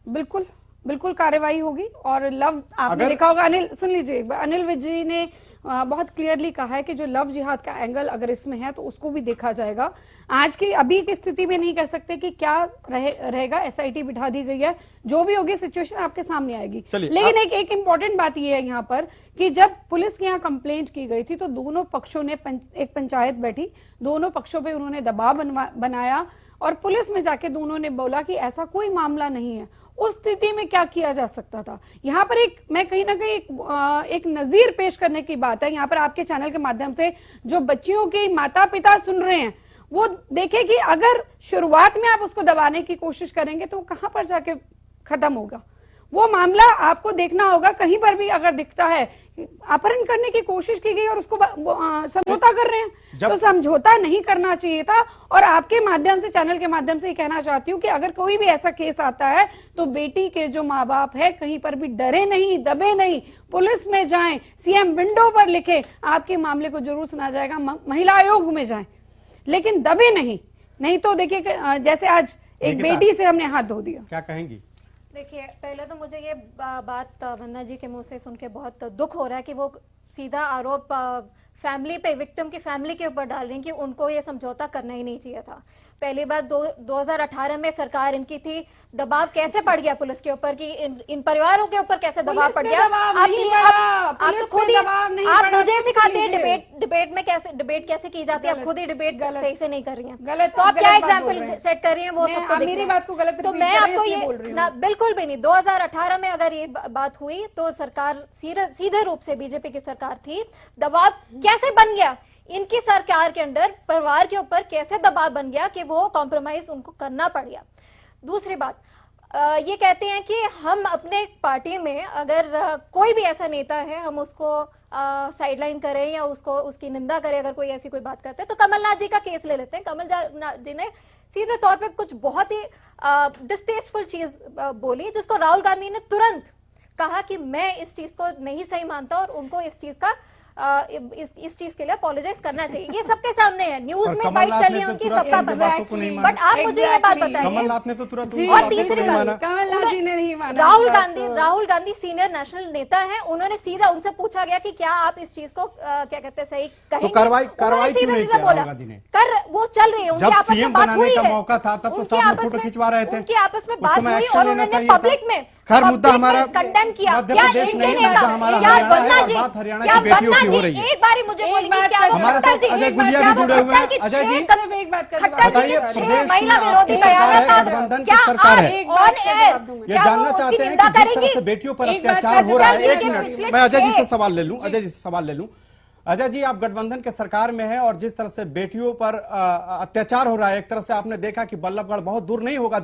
बिल्कुल बिल्कुल कार्रवाई होगी। और लव आपने देखा होगा, अनिल सुन लीजिए, अनिल विज जी ने बहुत क्लियरली कहा है कि जो लव जिहाद का एंगल अगर इसमें है तो उसको भी देखा जाएगा। आज की अभी की स्थिति में नहीं कह सकते कि क्या रहेगा, एसआईटी बिठा दी गई है, जो भी होगी सिचुएशन आपके सामने आएगी। लेकिन एक इंपॉर्टेंट बात यह है यहाँ पर कि जब पुलिस के यहाँ कंप्लेंट की गई थी तो दोनों पक्षों ने एक पंचायत बैठी, दोनों पक्षों पे उन्होंने दबाव बनाया और पुलिस में जाके दोनों ने बोला कि ऐसा कोई मामला नहीं है। उस स्थिति में क्या किया जा सकता था? यहाँ पर मैं कहीं ना कहीं एक नजीर पेश करने की बात है यहाँ पर आपके चैनल के माध्यम से, जो बच्चियों के माता पिता सुन रहे हैं वो देखे कि अगर शुरुआत में आप उसको दबाने की कोशिश करेंगे तो कहां पर जाके खत्म होगा वो मामला। आपको देखना होगा कहीं पर भी अगर दिखता है अपहरण करने की कोशिश की गई और उसको समझौता कर रहे हैं तो समझौता नहीं करना चाहिए था। और आपके माध्यम से, चैनल के माध्यम से कहना चाहती हूँ कि अगर कोई भी ऐसा केस आता है तो बेटी के जो माँ बाप है कहीं पर भी डरे नहीं, दबे नहीं, पुलिस में जाएं, सीएम विंडो पर लिखे आपके मामले को जरूर सुना जाएगा, महिला आयोग में जाएं, लेकिन दबे नहीं तो देखिए जैसे आज एक बेटी से हमने हाथ धो दिया। क्या कहेंगी? देखिए, पहले तो मुझे ये बात वंदना जी के मुंह से सुन के बहुत दुख हो रहा है कि वो सीधा आरोप फैमिली पे, विक्टिम की फैमिली के ऊपर डाल रही हैं कि उनको ये समझौता करना ही नहीं चाहिए था। पहली बात 2018 में सरकार इनकी थी, दबाव कैसे पड़ गया पुलिस के ऊपर कि इन परिवारों के ऊपर कैसे दबाव पड़ गया? आप तो खुद ही, आप मुझे सिखाते हैं डिबेट कैसे की जाती है, आप खुद ही डिबेट सही से नहीं कर रही हैं, तो आप क्या एग्जाम्पल सेट कर रही हैं वो सबको दिख रहा है। तो मैं आपको ये बिल्कुल भी नहीं, 2018 में अगर ये बात हुई तो सरकार सीधे रूप से बीजेपी की सरकार थी, दबाव कैसे बन गया इनकी सरकार के अंडर, परिवार के ऊपर कैसे दबाव बन गया कि वो कॉम्प्रोमाइज उनको करना पड़ गया। दूसरी बात, ये कहते हैं कि हम अपने पार्टी में अगर कोई भी ऐसा नेता है हम उसको साइडलाइन करें या उसकी निंदा करें, अगर कोई ऐसी कोई बात करते हैं तो कमलनाथ जी का केस ले लेते हैं। कमलनाथ जी ने सीधे तौर पे कुछ बहुत ही डिस्टेस्टफुल चीज बोली जिसको राहुल गांधी ने तुरंत कहा कि मैं इस चीज को नहीं सही मानता और उनको इस चीज का इस चीज के लिए अपोलोजाइज करना चाहिए। ये सबके सामने है, न्यूज में फाइट चली है उनकी, सबका पता है, बट आप मुझे ये बात बताइए। कमलनाथ ने तो तुरंत, और तीसरी बात, कमलनाथ जी ने नहीं माना। राहुल गांधी सीनियर नेशनल नेता है, उन्होंने सीधा उनसे पूछा गया कि क्या आप इस चीज को क्या कहते हैं सही कहेंगे, तो कार्रवाई क्यों नहीं किया राहुल गांधी ने? वो चल रही है, उनकी आपस में बात हुई है, मौका था तब तो साथ में फोटो खिंचवा रहे थे, उनकी आपस में बात हुई और उन्होंने पब्लिक में खैर मुद्दा हमारा कंडेम किया। मध्य प्रदेश नहीं, मुद्दा हमारा हरियाणा है और बात हरियाणा की बेटियों की हो रही है। एक बारी मुझे बोलिए, क्या हमारे साथ अजय गुलिया भी जुड़े हुए हैं। अजय जी बताइए, प्रदेश में आपकी सरकार है, गठबंधन की सरकार है, ये जानना चाहते हैं कि जिस तरह से बेटियों पर अत्याचार हो रहा है। एक मिनट, मैं अजय जी से सवाल ले लूं। अजय जी, आप गठबंधन के सरकार में हैं और जिस तरह से बेटियों पर अत्याचार हो रहा है, एक तरह से आपने देखा कि बल्लभगढ़ बहुत दूर नहीं होगा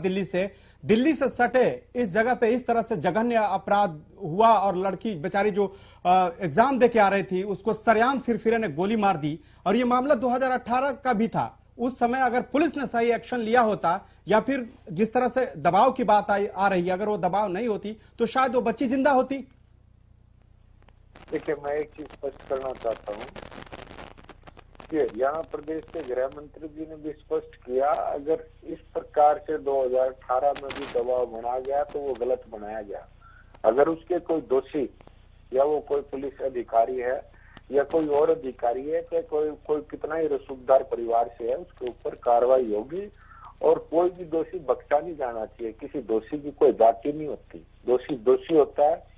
दिल्ली से सटे इस जगह पे इस तरह से जघन्य अपराध हुआ और लड़की बेचारी जो एग्जाम दे के आ रही थी उसको सरेआम सिरफिरे ने गोली मार दी। और ये मामला 2018 का भी था। उस समय अगर पुलिस ने सही एक्शन लिया होता या फिर जिस तरह से दबाव की बात आ रही है, अगर वो दबाव नहीं होती तो शायद वो बच्ची जिंदा होती। देखिए, मैं एक चीज स्पष्ट करना चाहता हूँ कि हरियाणा प्रदेश के गृह मंत्री जी ने भी स्पष्ट किया, अगर इस प्रकार से 2018 में भी दबाव बनाया गया तो वो गलत बनाया गया। अगर उसके कोई दोषी या वो कोई पुलिस अधिकारी है या कोई और अधिकारी है, चाहे कोई कितना ही रसूखदार परिवार से है, उसके ऊपर कार्रवाई होगी और कोई भी दोषी बख्शा नहीं जाना चाहिए। किसी दोषी की कोई जाति नहीं होती, दोषी होता है।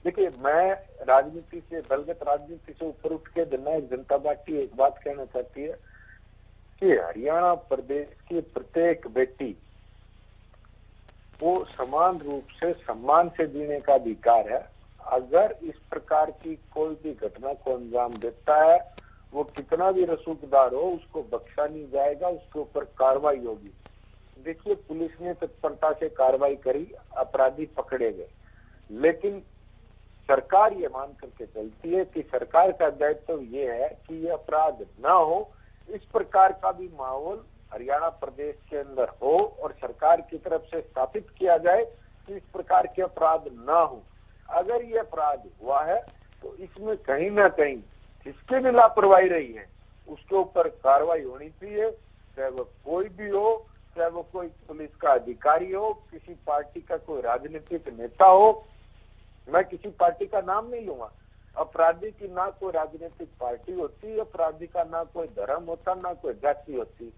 देखिए, मैं राजनीति से, दलगत राजनीति से ऊपर उठ के जननायक जनता पार्टी एक बात कहना चाहती है कि हरियाणा प्रदेश की प्रत्येक बेटी वो समान रूप से सम्मान से जीने का अधिकार है। अगर इस प्रकार की कोई भी घटना को अंजाम देता है, वो कितना भी रसूखदार हो, उसको बख्शा नहीं जाएगा, उसके ऊपर कार्रवाई होगी। देखिए, पुलिस ने तत्परता से कार्रवाई करी, अपराधी पकड़े गए, लेकिन सरकार ये मान करके चलती है कि सरकार का दायित्व ये है कि ये अपराध ना हो। इस प्रकार का भी माहौल हरियाणा प्रदेश के अंदर हो और सरकार की तरफ से स्थापित किया जाए कि इस प्रकार के अपराध ना हो। अगर ये अपराध हुआ है तो इसमें कहीं ना कहीं जिसकी भी लापरवाही रही है उसके ऊपर कार्रवाई होनी चाहिए, चाहे वो कोई भी हो, चाहे वो कोई पुलिस का अधिकारी हो, किसी पार्टी का कोई राजनीतिक नेता हो। मैं किसी पार्टी का नाम नहीं लूंगा। अपराधी की ना कोई राजनीतिक पार्टी होती, अपराधी का ना कोई धर्म होता, ना कोई जाति होती।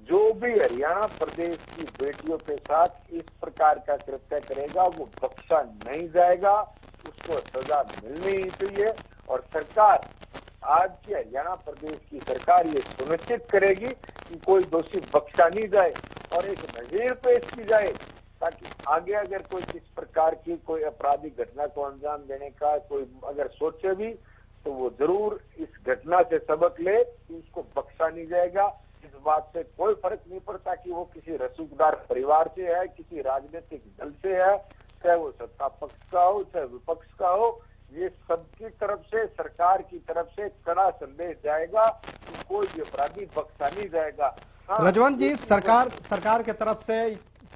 जो भी हरियाणा प्रदेश की बेटियों के साथ इस प्रकार का कृत्य करेगा वो बख्शा नहीं जाएगा, उसको सजा मिलनी ही चाहिए। और सरकार, आज की हरियाणा प्रदेश की सरकार ये सुनिश्चित करेगी कि कोई दोषी बख्शा नहीं जाए और एक नजीर पेश की जाए, ताकि आगे अगर कोई इस प्रकार की कोई आपराधिक घटना को अंजाम देने का कोई अगर सोचे भी तो वो जरूर इस घटना से सबक ले कि उसको बख्शा नहीं जाएगा। इस बात से कोई फर्क नहीं पड़ता कि वो किसी रसूखदार परिवार से है, किसी राजनीतिक दल से है, चाहे वो सत्ता पक्ष का हो, चाहे विपक्ष का हो। ये सबकी तरफ से, सरकार की तरफ से कड़ा संदेश जाएगा कि कोई भी अपराधी बख्शा नहीं जाएगा। रजवंत जी, सरकार की तरफ से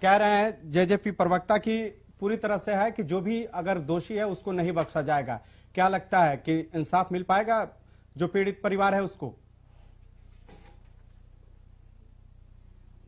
कह रहे हैं जेजेपी प्रवक्ता की पूरी तरह से है कि जो भी अगर दोषी है उसको नहीं बख्शा जाएगा। क्या लगता है कि इंसाफ मिल पाएगा जो पीड़ित परिवार है उसको?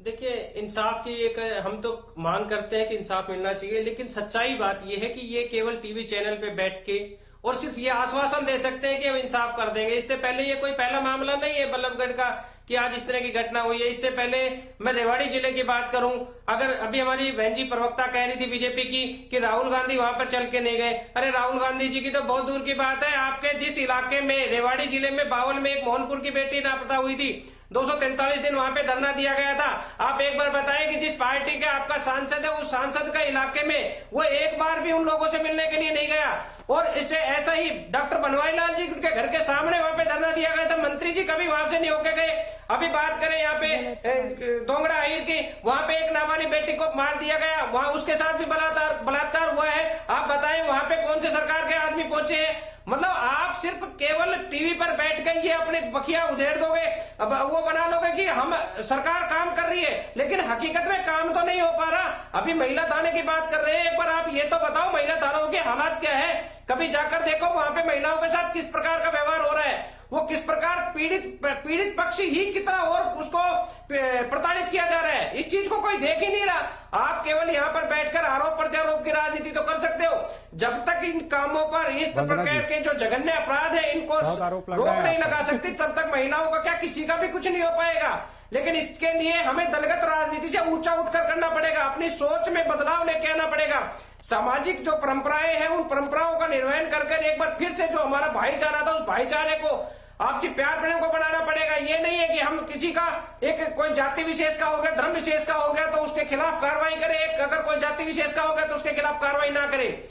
देखिए, इंसाफ की एक हम तो मांग करते हैं कि इंसाफ मिलना चाहिए, लेकिन सच्चाई बात यह है कि ये केवल टीवी चैनल पे बैठ के और सिर्फ ये आश्वासन दे सकते हैं कि हम इंसाफ कर देंगे। इससे पहले ये कोई पहला मामला नहीं है बल्लभगढ़ का कि आज इस तरह की घटना हुई है। इससे पहले मैं रेवाड़ी जिले की बात करूं, अगर अभी हमारी बहन जी प्रवक्ता कह रही थी बीजेपी की कि राहुल गांधी वहां पर चल के नहीं गए। अरे राहुल गांधी जी की तो बहुत दूर की बात है। आपके जिस इलाके में, रेवाड़ी जिले में बावल में एक मोहनपुर की बेटी लापता हुई थी, 243 दिन वहां पे धरना दिया गया था। आप एक बार बताएं कि जिस पार्टी का आपका सांसद है उस सांसद का इलाके में वो एक बार भी उन लोगों से मिलने के लिए नहीं गया। और इससे ऐसा ही डॉक्टर बनवारी लाल जी के घर के सामने वहां पे धरना दिया गया था, मंत्री जी कभी वहां से नहीं होके गए। अभी बात करें यहाँ पे दोंगड़ा आहिर की, वहां पे एक नाबालिग बेटी को मार दिया गया, वहां उसके साथ भी बलात्कार हुआ है। आप बताएं वहां पे कौन से सरकार के आदमी पहुंचे हैं? मतलब आप सिर्फ केवल टीवी पर बैठ के ये अपने बखिया उधेड़ दोगे, अब वो बना लोगे कि हम सरकार काम कर रही है, लेकिन हकीकत में काम तो नहीं हो पा रहा। अभी महिला थाने की बात कर रहे हैं, एक बार आप ये तो बताओ महिला थानों के हालात क्या है? कभी जाकर देखो वहां पे महिलाओं के साथ किस प्रकार का व्यवहार हो रहा है, वो किस प्रकार पीड़ित पक्ष ही कितना और उसको प्रताड़ित किया जा रहा है। इस चीज को कोई देख ही नहीं रहा। आप केवल यहाँ पर बैठकर आरोप प्रत्यारोप की राजनीति तो कर सकते हो, जब तक इन कामों पर इस प्रकार के जो जघन्य अपराध है इनको रोक नहीं लगा सकती, तब तक महिलाओं का क्या किसी का भी कुछ नहीं हो पाएगा। लेकिन इसके लिए हमें दलगत राजनीति से ऊंचा उठकर करना पड़ेगा, अपनी सोच में बदलाव लेके आना पड़ेगा। सामाजिक जो परंपराएं हैं उन परंपराओं का निर्वहन करके एक बार फिर से जो हमारा भाईचारा था उस भाईचारे को, आपसी प्यार प्रेम को बढ़ाना पड़ेगा। ये नहीं है कि हम किसी का एक कोई जाति विशेष का हो गया, धर्म विशेष का हो गया तो उसके खिलाफ कार्रवाई करें, अगर कोई जाति विशेष का हो गया तो उसके खिलाफ कार्रवाई ना करें।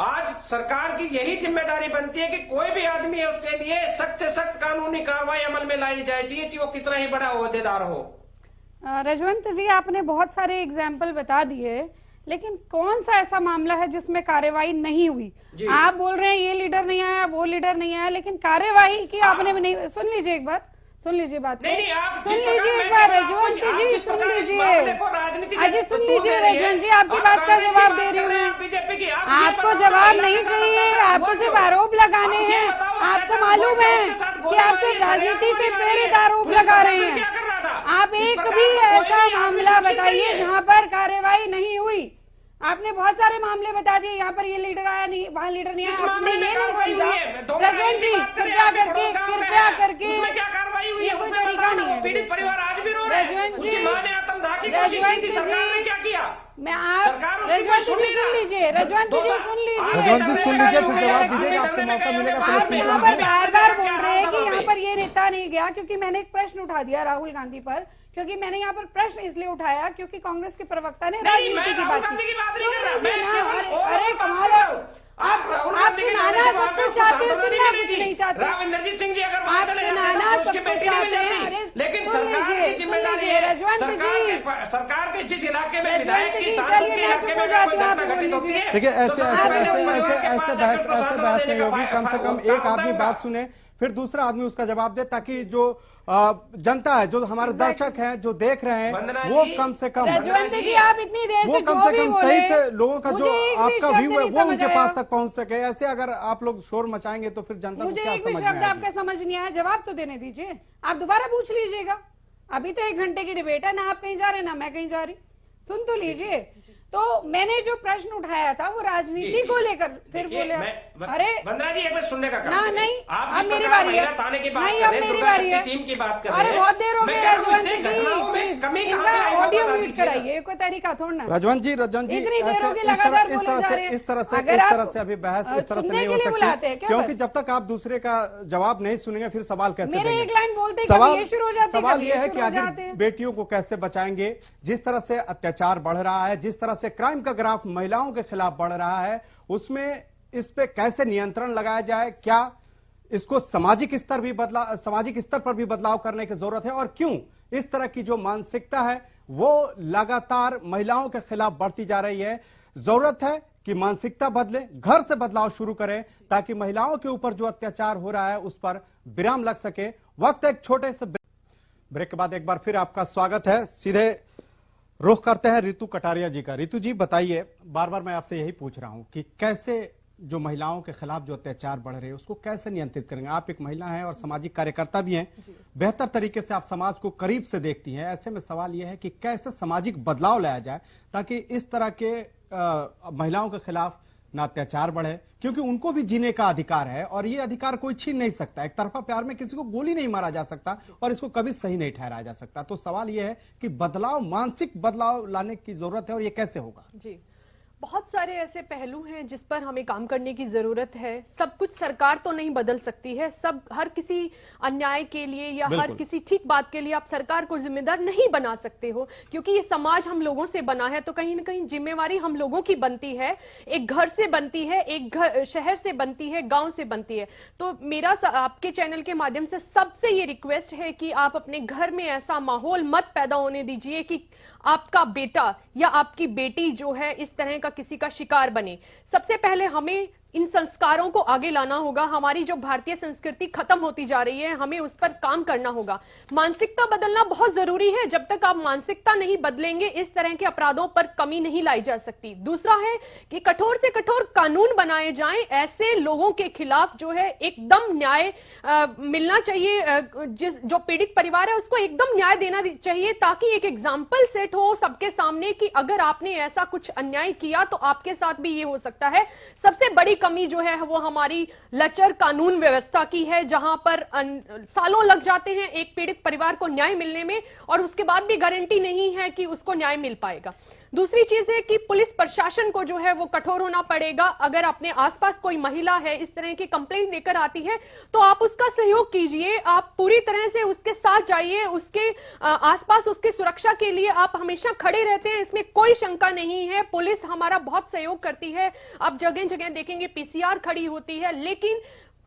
आज सरकार की यही जिम्मेदारी बनती है कि कोई भी आदमी है उसके लिए सख्त से सख्त कानूनी कार्रवाई अमल में लाई जाए, चाहिए वो कितना ही बड़ा ओहदेदार हो। रजवंत जी, आपने बहुत सारे एग्जाम्पल बता दिए, लेकिन कौन सा ऐसा मामला है जिसमें कार्यवाही नहीं हुई? आप बोल रहे हैं ये लीडर नहीं आया, वो लीडर नहीं आया, लेकिन कार्यवाही की आपने भी नहीं। सुन लीजिए एक बार, सुन लीजिए बात, सुन लीजिए एक बार रजवंत जी, सुन लीजिए। अजी सुन लीजिए रजवंत जी, आपकी बात का जवाब दे रही हूँ मैं। आपको जवाब नहीं चाहिए, आपको सिर्फ आरोप लगाने हैं। आपको मालूम है कि आप सिर्फ राजनीति से प्रेरित आरोप लगा रहे हैं। आप एक भी ऐसा मामला बताइए जहाँ पर कार्यवाही नहीं हुई। आपने बहुत सारे मामले बता दिए, यहाँ पर ये लीडर आया नहीं, वहाँ लीडर नहीं आया, आपने ये नहीं समझा। रजवंत जी, कृपया करके ये कोई तरीका नहीं है। पीड़ित परिवार आज भी रो रहे हैं, रजवंत जी, क्या किया? मैं आप रजवंत जी सुन लीजिए, रजवंत जी सुन लीजिए, रजवंत जी सुन लीजिए, फिर जवाब दीजिएगा, आपको मौका मिलेगा। आप यहाँ पर बार बार बोल रहे हैं है कि यहाँ पर ये नेता नहीं गया क्योंकि मैंने एक प्रश्न उठा दिया राहुल गांधी पर, क्योंकि मैंने यहाँ पर प्रश्न इसलिए उठाया क्योंकि कांग्रेस के प्रवक्ता ने राजनीति की बात की। अरे कमाल है, आप सुनाना सब कुछ चाहते हो, सुनना कुछ नहीं चाहते। राविंदरजीत सिंह जी अगर आप सुनाना सब कुछ चाहते हैं, लेकिन सरकार की जिम्मेदारी है, सरकार के जिस इलाके में विधायक की सांसद के इलाके में कोई घटना घटित होती है। देखिए ऐसे बहस नहीं होगी। कम से कम एक आदमी बात सुने, फिर दूसरा आदमी उसका जवाब दे, ताकि जो जनता है, जो हमारे दर्शक हैं, जो देख रहे हैं, वो कम से कम आप इतनी देर वो कम से कम सही से लोगों का जो आपका व्यू है वो उनके पास तक पहुंच सके। ऐसे अगर आप लोग शोर मचाएंगे तो फिर जनता को क्या समझ में आएगी? आपका समझ नहीं आया, जवाब तो देने दीजिए, आप दोबारा पूछ लीजिएगा। अभी तो 1 घंटे की डिबेट है ना, आप कहीं जा रहे ना मैं कहीं जा रही, सुन तो लीजिए। तो मैंने जो प्रश्न उठाया था वो राजनीति को लेकर, फिर बोले अरे वंदना जी एक बार सुनने का ना नहीं, आप मेरी बारी है, थाने की बात नहीं कर अब रहे हैं, मेरी बारी है, टीम की बात कर रहे अरे हैं। बहुत देर हो गई रजवंत कमी जी, इनका ऑडियो म्यूट कराइए, कोई तरीका थोड़ा ना। रजवंत जी इस तरह से अभी बहस इस तरह से नहीं हो सकती, क्योंकि जब तक आप दूसरे का जवाब नहीं सुनेंगे फिर सवाल कैसे देंगे? एक लाइन बोलते सवाल यह है कि आखिर बेटियों को कैसे बचाएंगे? जिस तरह से अत्याचार बढ़ रहा है, जिस तरह से क्राइम का ग्राफ महिलाओं के खिलाफ बढ़ रहा है, उसमें इस पे कैसे नियंत्रण लगाया जाए? क्या इसको सामाजिक स्तर पर भी बदलाव करने की जरूरत है? और क्यों इस तरह की जो मानसिकता है वो लगातार महिलाओं के खिलाफ बढ़ती जा रही है? जरूरत है कि मानसिकता बदले, घर से बदलाव शुरू करें, ताकि महिलाओं के ऊपर जो अत्याचार हो रहा है उस पर विराम लग सके। वक्त एक छोटे से ब्रेक के बाद एक बार फिर आपका स्वागत है। सीधे रुख करते हैं रितु कटारिया जी का। रितु जी बताइए, बार बार मैं आपसे यही पूछ रहा हूं कि कैसे जो महिलाओं के खिलाफ जो अत्याचार बढ़ रहे हैं उसको कैसे नियंत्रित करेंगे? आप एक महिला हैं और सामाजिक कार्यकर्ता भी हैं, बेहतर तरीके से आप समाज को करीब से देखती हैं। ऐसे में सवाल यह है कि कैसे सामाजिक बदलाव लाया जाए ताकि इस तरह के महिलाओं के खिलाफ ना अत्याचार बढ़े, क्योंकि उनको भी जीने का अधिकार है और ये अधिकार कोई छीन नहीं सकता। एक तरफा प्यार में किसी को गोली नहीं मारा जा सकता और इसको कभी सही नहीं ठहराया जा सकता। तो सवाल यह है कि बदलाव, मानसिक बदलाव लाने की जरूरत है और ये कैसे होगा? जी, बहुत सारे ऐसे पहलू हैं जिस पर हमें काम करने की जरूरत है। सब कुछ सरकार तो नहीं बदल सकती है, सब हर किसी अन्याय के लिए या हर किसी ठीक बात के लिए आप सरकार को जिम्मेदार नहीं बना सकते हो, क्योंकि ये समाज हम लोगों से बना है। तो कहीं ना कहीं जिम्मेवारी हम लोगों की बनती है, एक घर से बनती है, एक शहर से बनती है, गांव से बनती है। तो मेरा आपके चैनल के माध्यम से सबसे ये रिक्वेस्ट है कि आप अपने घर में ऐसा माहौल मत पैदा होने दीजिए कि आपका बेटा या आपकी बेटी जो है इस तरह का किसी का शिकार बने। सबसे पहले हमें इन संस्कारों को आगे लाना होगा। हमारी जो भारतीय संस्कृति खत्म होती जा रही है, हमें उस पर काम करना होगा। मानसिकता बदलना बहुत जरूरी है। जब तक आप मानसिकता नहीं बदलेंगे, इस तरह के अपराधों पर कमी नहीं लाई जा सकती। दूसरा है कि कठोर से कठोर कानून बनाए जाएं। ऐसे लोगों के खिलाफ जो है एकदम न्याय मिलना चाहिए। जो पीड़ित परिवार है उसको एकदम न्याय देना चाहिए, ताकि एक एग्जाम्पल सेट हो सबके सामने कि अगर आपने ऐसा कुछ अन्याय किया तो आपके साथ भी ये हो सकता है। सबसे बड़ी कमी जो है वो हमारी लचर कानून व्यवस्था की है, जहां पर सालों लग जाते हैं एक पीड़ित परिवार को न्याय मिलने में, और उसके बाद भी गारंटी नहीं है कि उसको न्याय मिल पाएगा। दूसरी चीज है कि पुलिस प्रशासन को जो है वो कठोर होना पड़ेगा। अगर अपने आसपास कोई महिला है इस तरह की कंप्लेंट लेकर आती है तो आप उसका सहयोग कीजिए, आप पूरी तरह से उसके साथ जाइए, उसके आसपास उसकी सुरक्षा के लिए आप हमेशा खड़े रहते हैं, इसमें कोई शंका नहीं है। पुलिस हमारा बहुत सहयोग करती है, आप जगह जगह देखेंगे पीसीआर खड़ी होती है, लेकिन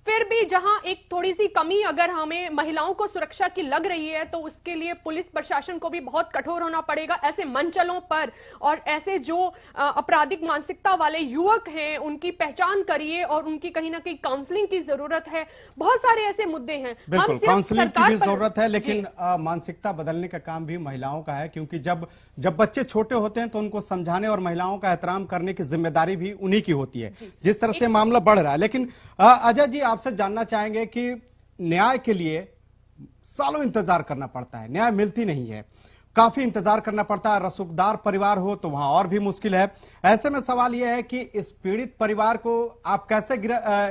फिर भी जहां एक थोड़ी सी कमी अगर हमें महिलाओं को सुरक्षा की लग रही है तो उसके लिए पुलिस प्रशासन को भी बहुत कठोर होना पड़ेगा। ऐसे मंचलों पर और ऐसे जो आपराधिक मानसिकता वाले युवक हैं उनकी पहचान करिए और उनकी कहीं ना कहीं काउंसलिंग की जरूरत है। बहुत सारे ऐसे मुद्दे हैं, बिल्कुल काउंसलिंग की भी जरूरत है, लेकिन मानसिकता बदलने का काम भी महिलाओं का है, क्योंकि जब बच्चे छोटे होते हैं तो उनको समझाने और महिलाओं का एहतराम करने की जिम्मेदारी भी उन्हीं की होती है। जिस तरह से मामला बढ़ रहा है, लेकिन अजय जी आपसे जानना चाहेंगे कि न्याय के लिए सालों इंतजार करना पड़ता है, न्याय मिलती नहीं है, काफी इंतजार करना पड़ता है। रसूखदार परिवार हो तो वहां और भी मुश्किल है। ऐसे में सवाल यह है कि इस पीड़ित परिवार को आप कैसे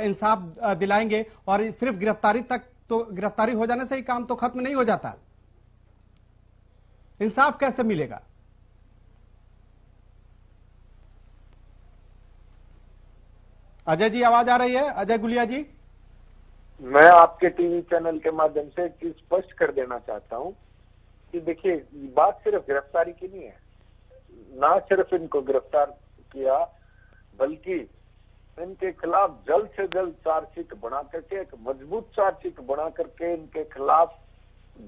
इंसाफ दिलाएंगे? और सिर्फ गिरफ्तारी तक, तो गिरफ्तारी हो जाने से ही काम तो खत्म नहीं हो जाता, इंसाफ कैसे मिलेगा? अजय जी आवाज आ रही है? अजय गुलिया जी मैं आपके टीवी चैनल के माध्यम से एक चीज स्पष्ट कर देना चाहता हूं कि देखिए, बात सिर्फ गिरफ्तारी की नहीं है। ना सिर्फ इनको गिरफ्तार किया, बल्कि इनके खिलाफ जल्द से जल्द चार्जशीट बना करके, एक मजबूत चार्जशीट बना करके इनके खिलाफ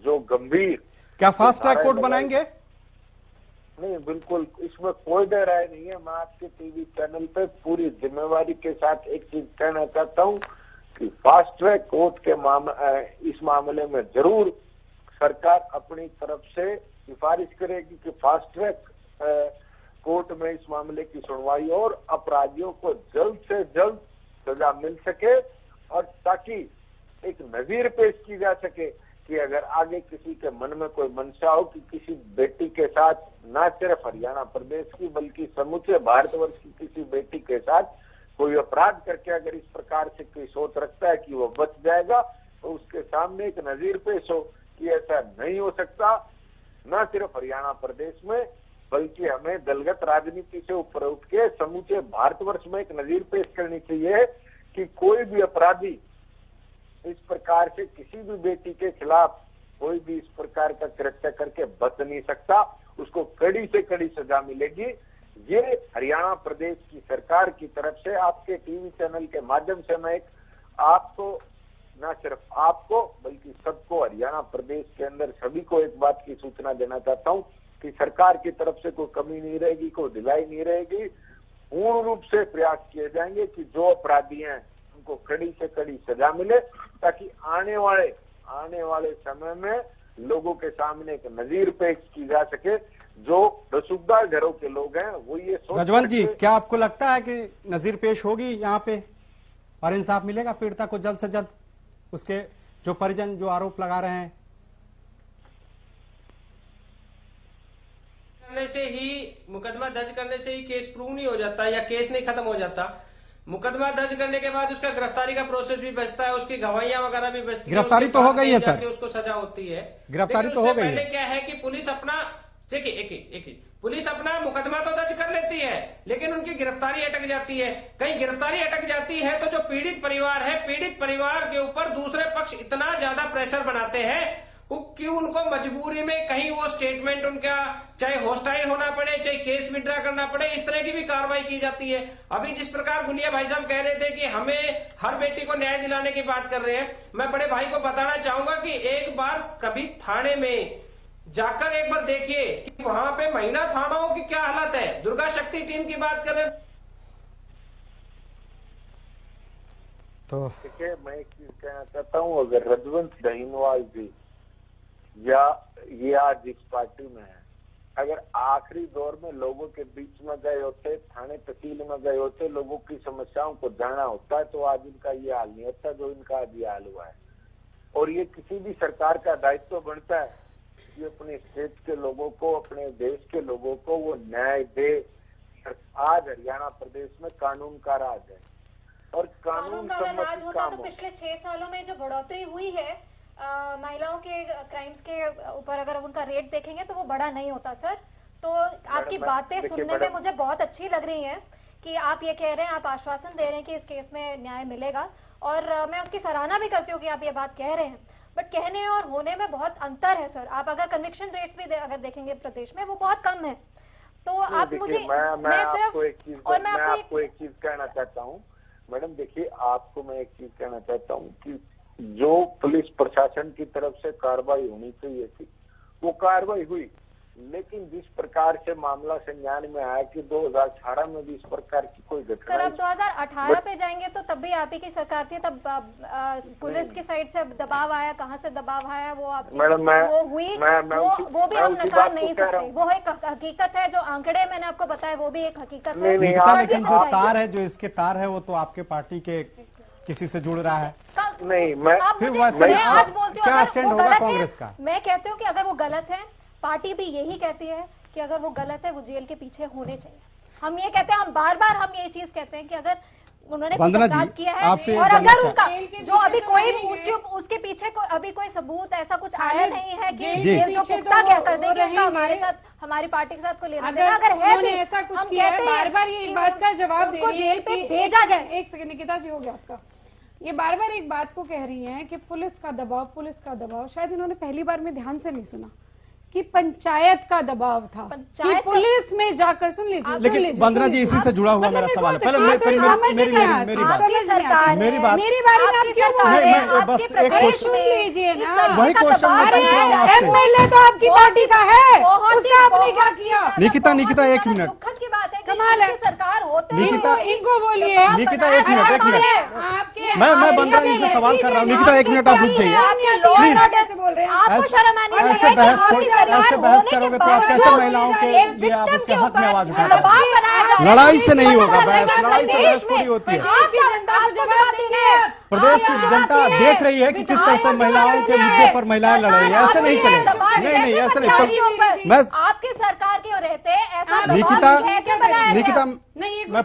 जो गंभीर, क्या फास्ट ट्रैक कोर्ट बनाएंगे? नहीं, बिल्कुल इसमें कोई डर राय नहीं है। मैं आपके टीवी चैनल पे पूरी जिम्मेवारी के साथ एक चीज कहना चाहता हूं कि फास्ट ट्रैक कोर्ट के इस मामले में जरूर सरकार अपनी तरफ से सिफारिश करेगी कि फास्ट ट्रैक कोर्ट में इस मामले की सुनवाई और अपराधियों को जल्द से जल्द सजा मिल सके, और ताकि एक नजीर पेश की जा सके कि अगर आगे किसी के मन में कोई मंशा हो कि किसी बेटी के साथ, न सिर्फ हरियाणा प्रदेश की बल्कि समूचे भारतवर्ष की किसी बेटी के साथ कोई अपराध करके अगर इस प्रकार से कोई सोच रखता है कि वो बच जाएगा, तो उसके सामने एक नजीर पेश हो कि ऐसा नहीं हो सकता। न सिर्फ हरियाणा प्रदेश में, बल्कि हमें दलगत राजनीति से ऊपर उठ के समूचे भारतवर्ष में एक नजीर पेश करनी चाहिए कि कोई भी अपराधी इस प्रकार से किसी भी बेटी के खिलाफ कोई भी इस प्रकार का कृत्य करके बच नहीं सकता, उसको कड़ी से कड़ी सजा मिलेगी। ये हरियाणा प्रदेश की सरकार की तरफ से आपके टीवी चैनल के माध्यम से मैं एक आपको, न सिर्फ आपको बल्कि सबको, हरियाणा प्रदेश के अंदर सभी को एक बात की सूचना देना चाहता हूं कि सरकार की तरफ से कोई कमी नहीं रहेगी, कोई ढिलाई नहीं रहेगी। पूर्ण रूप से प्रयास किए जाएंगे कि जो अपराधी हैं उनको कड़ी से कड़ी सजा मिले, ताकि आने वाले समय में लोगों के सामने एक नजीर पेश की जा सके। जो रसूखदार घरों के लोग हैं वो ये सोच, रजवंत जी, क्या आपको लगता है कि नजीर पेश होगी यहाँ पे और इंसाफ मिलेगा पीड़िता को जल्द से जल्द? उसके जो परिजन जो आरोप लगा रहे हैं, करने से ही, मुकदमा दर्ज करने से ही केस प्रूव नहीं हो जाता या केस नहीं खत्म हो जाता। मुकदमा दर्ज करने के बाद उसका गिरफ्तारी का प्रोसेस भी बचता है, उसकी गवाहियां वगैरह भी बचती है। गिरफ्तारी तो हो गई है सर, उसको सजा होती है, गिरफ्तारी तो हो गई है। पहले क्या है कि पुलिस अपना, देखिए पुलिस अपना मुकदमा तो दर्ज कर लेती है, लेकिन उनकी गिरफ्तारी अटक जाती है। कहीं गिरफ्तारी अटक जाती है तो जो पीड़ित परिवार है, पीड़ित परिवार के ऊपर दूसरे पक्ष इतना ज्यादा प्रेशर बनाते हैं कि उनको मजबूरी में कहीं वो स्टेटमेंट उनका चाहे हॉस्टाइल होना पड़े, चाहे केस विड्रा करना पड़े, इस तरह की भी कार्रवाई की जाती है। अभी जिस प्रकार गुलिया भाई साहब कह रहे थे कि हमें हर बेटी को न्याय दिलाने की बात कर रहे हैं, मैं बड़े भाई को बताना चाहूंगा कि एक बार कभी थाने में जाकर एक बार देखिए कि वहां पे महिला थानाओं की क्या हालत है। दुर्गा शक्ति टीम की बात करें तो देखिए, मैं एक चीज कहना चाहता हूँ, अगर रजवंत दहीनवाल जी या ये आज इस पार्टी में है, अगर आखिरी दौर में लोगों के बीच में गए होते, थाने तहसील में गए होते, लोगों की समस्याओं को जाना होता, तो आज इनका ये हाल नहीं होता जो इनका आज ये हाल हुआ है। और ये किसी भी सरकार का दायित्व बनता है कि अपने स्टेट के लोगों को, अपने देश के लोगों को वो न्याय दे। आज हरियाणा प्रदेश में कानून का राज है, और कानून का अगर राज होता तो पिछले 6 सालों में जो बढ़ोतरी हुई है महिलाओं के क्राइम्स के ऊपर, अगर उनका रेट देखेंगे तो वो बड़ा नहीं होता सर। तो आपकी बातें सुनने में मुझे बहुत अच्छी लग रही हैं कि आप ये कह रहे हैं, आप आश्वासन दे रहे हैं कि इस केस में न्याय मिलेगा, और मैं उसकी सराहना भी करती हूँ कि आप ये बात कह रहे हैं। बट कहने और होने में बहुत अंतर है सर। आप अगर कन्विक्शन रेट्स भी अगर देखेंगे प्रदेश में, वो बहुत कम है। तो आप मुझे मैं आपको एक चीज कहना चाहता हूँ मैडम। देखिए, आपको मैं एक चीज कहना चाहता हूँ कि जो पुलिस प्रशासन की तरफ से कार्रवाई होनी चाहिए थी वो कार्रवाई हुई, लेकिन जिस प्रकार से मामला संज्ञान में आया कि 2018 में भी इस प्रकार की कोई घटना, सर अब 2018 पे जाएंगे तो तब भी आप ही की सरकार थी, तब पुलिस की साइड से दबाव आया, कहाँ से दबाव आया वो आप मैडम वो हुई, वो भी हम नकार नहीं सकते। वो एक हकीकत है, जो आंकड़े मैंने आपको बताया वो भी एक हकीकत है। लेकिन जो तार है, जो इसके तार है, वो तो आपके पार्टी के किसी से जुड़ रहा है। नहीं, मैं आज बोलती क्या स्टैंड होगा कांग्रेस का? मैं कहती हूँ कि अगर वो गलत है, पार्टी भी यही कहती है कि अगर वो गलत है वो जेल के पीछे होने चाहिए। हम ये कहते हैं, हम बार बार हम ये चीज कहते हैं कि अगर उन्होंने अपराध किया है और अगर उनका जो अभी कोई उसके पीछे अभी कोई सबूत ऐसा कुछ आया नहीं है कि जेल जो पुख्ता क्या कर देंगे उनका हमारे साथ, हमारी पार्टी के साथ को लेना देना अगर है भी, ऐसा कुछ हम किया कहते है, बार बार ये बात का जवाब उनको जेल पे भेजा जाए। एक सेकंड निकिता जी, हो गया आपका। ये बार बार एक बात को कह रही हैं कि पुलिस का दबाव। शायद इन्होंने पहली बार में ध्यान से नहीं सुना कि पंचायत का दबाव था, कि पुलिस में जाकर सुन लीजिए। लेकिन वंदना जी, इसी से जुड़ा हुआ मेरा सवाल है। पहले मेरी बात बस एक क्वेश्चन लीजिए ना, वही क्वेश्चन मैं पूछ रहा हूँ आपसे। एमएलए तो आपकी पार्टी का है, उसका आपने क्या किया? निकिता 1 मिनट, दुखद की बात है कमाल है। सरकार होते निकिता, इनको बोलिए। निकिता 1 मिनट, मैं वंदना जी से सवाल कर रहा हूँ। निकिता 1 मिनट, आप रुक जाइए प्लीज। बोल रहे हैं आपको शर्म आनी चाहिए। ऐसे बहस करोगे तो आप कैसे महिलाओं के लिए आप उसके हक में आवाज उठाओगे? लड़ाई से नहीं होगा बहस, लड़ाई से बहस थोड़ी होती है। प्रदेश की जनता देख रही है कि किस तरह से महिलाओं के मुद्दे पर महिलाएं लड़ रही है। ऐसे नहीं चलेगा, नहीं ऐसे नहीं। मैं आपकी सरकार के रहते ऐसा निकिता मैं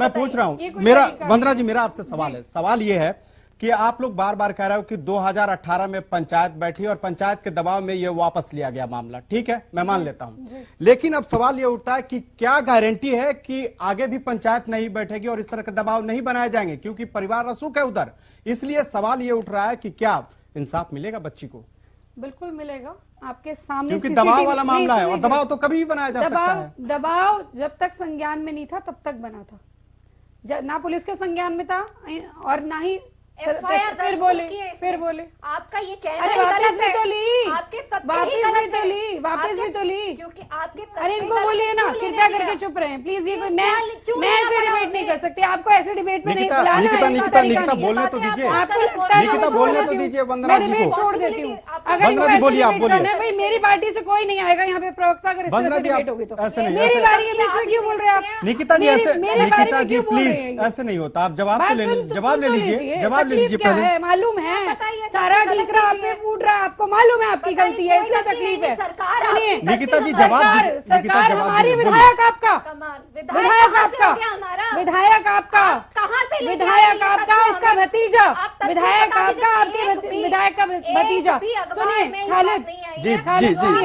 पूछ रहा हूँ मेरा वंदना जी, मेरा आपसे सवाल है। सवाल ये है कि आप लोग बार बार कह रहे हो कि 2018 में पंचायत बैठी और पंचायत के दबाव में ये वापस लिया गया मामला, ठीक है, मैं मान लेता हूं। लेकिन अब सवाल ये उठता है कि क्या गारंटी है कि आगे भी पंचायत नहीं बैठेगी और इस तरह के दबाव नहीं बनाए जाएंगे, क्योंकि परिवार रसूख है उधर। इसलिए सवाल ये उठ रहा है कि क्या इंसाफ मिलेगा बच्ची को? बिल्कुल मिलेगा, आपके सामने, क्योंकि दबाव वाला मामला है और दबाव तो कभी भी बनाया जा सकता है। दबाव जब तक संज्ञान में नहीं था तब तक बना था, ना पुलिस के संज्ञान में था और ना ही FIR फिर बोले आपका ये कहना अरे वापस भी तो ली, आपके वापस भी तो ली, क्योंकि आपके अरे इनको बोलिए ना, कृपया करके चुप रहे प्लीज। ये मैं ऐसे डिबेट नहीं कर सकती, आपको ऐसे डिबेट में नहीं बुलाना है। निकिता बोलने तो दीजिए, निकिता बोलने तो दीजिए वंदना जी को। छोड़ देती हूँ। अगर बोलिए, आप बोलिए। भाई मेरी पार्टी से कोई नहीं आएगा यहाँ पे प्रवक्ता, अगर इस तरह से डिबेट होगी तो। मेरी बारी है, बीच में क्यों बोल रहे हैं आप? निकिता जी ऐसे, निकिता जी प्लीज ऐसे नहीं होता। आप जवाब ले लीजिए पहले। मालूम है सारा ठीकरा आप पे फूट रहा है, आपको मालूम है आपकी गलती है, इसलिए तकलीफ है। सुनिए निकिता जी, जवाब सरकार हमारी, विधायक आपका, विधायक आपका, विधायक आपका, विधायक आपका, उसका भतीजा, विधायक आपका, आपके विधायक का भतीजा। सुनिए खालिद जी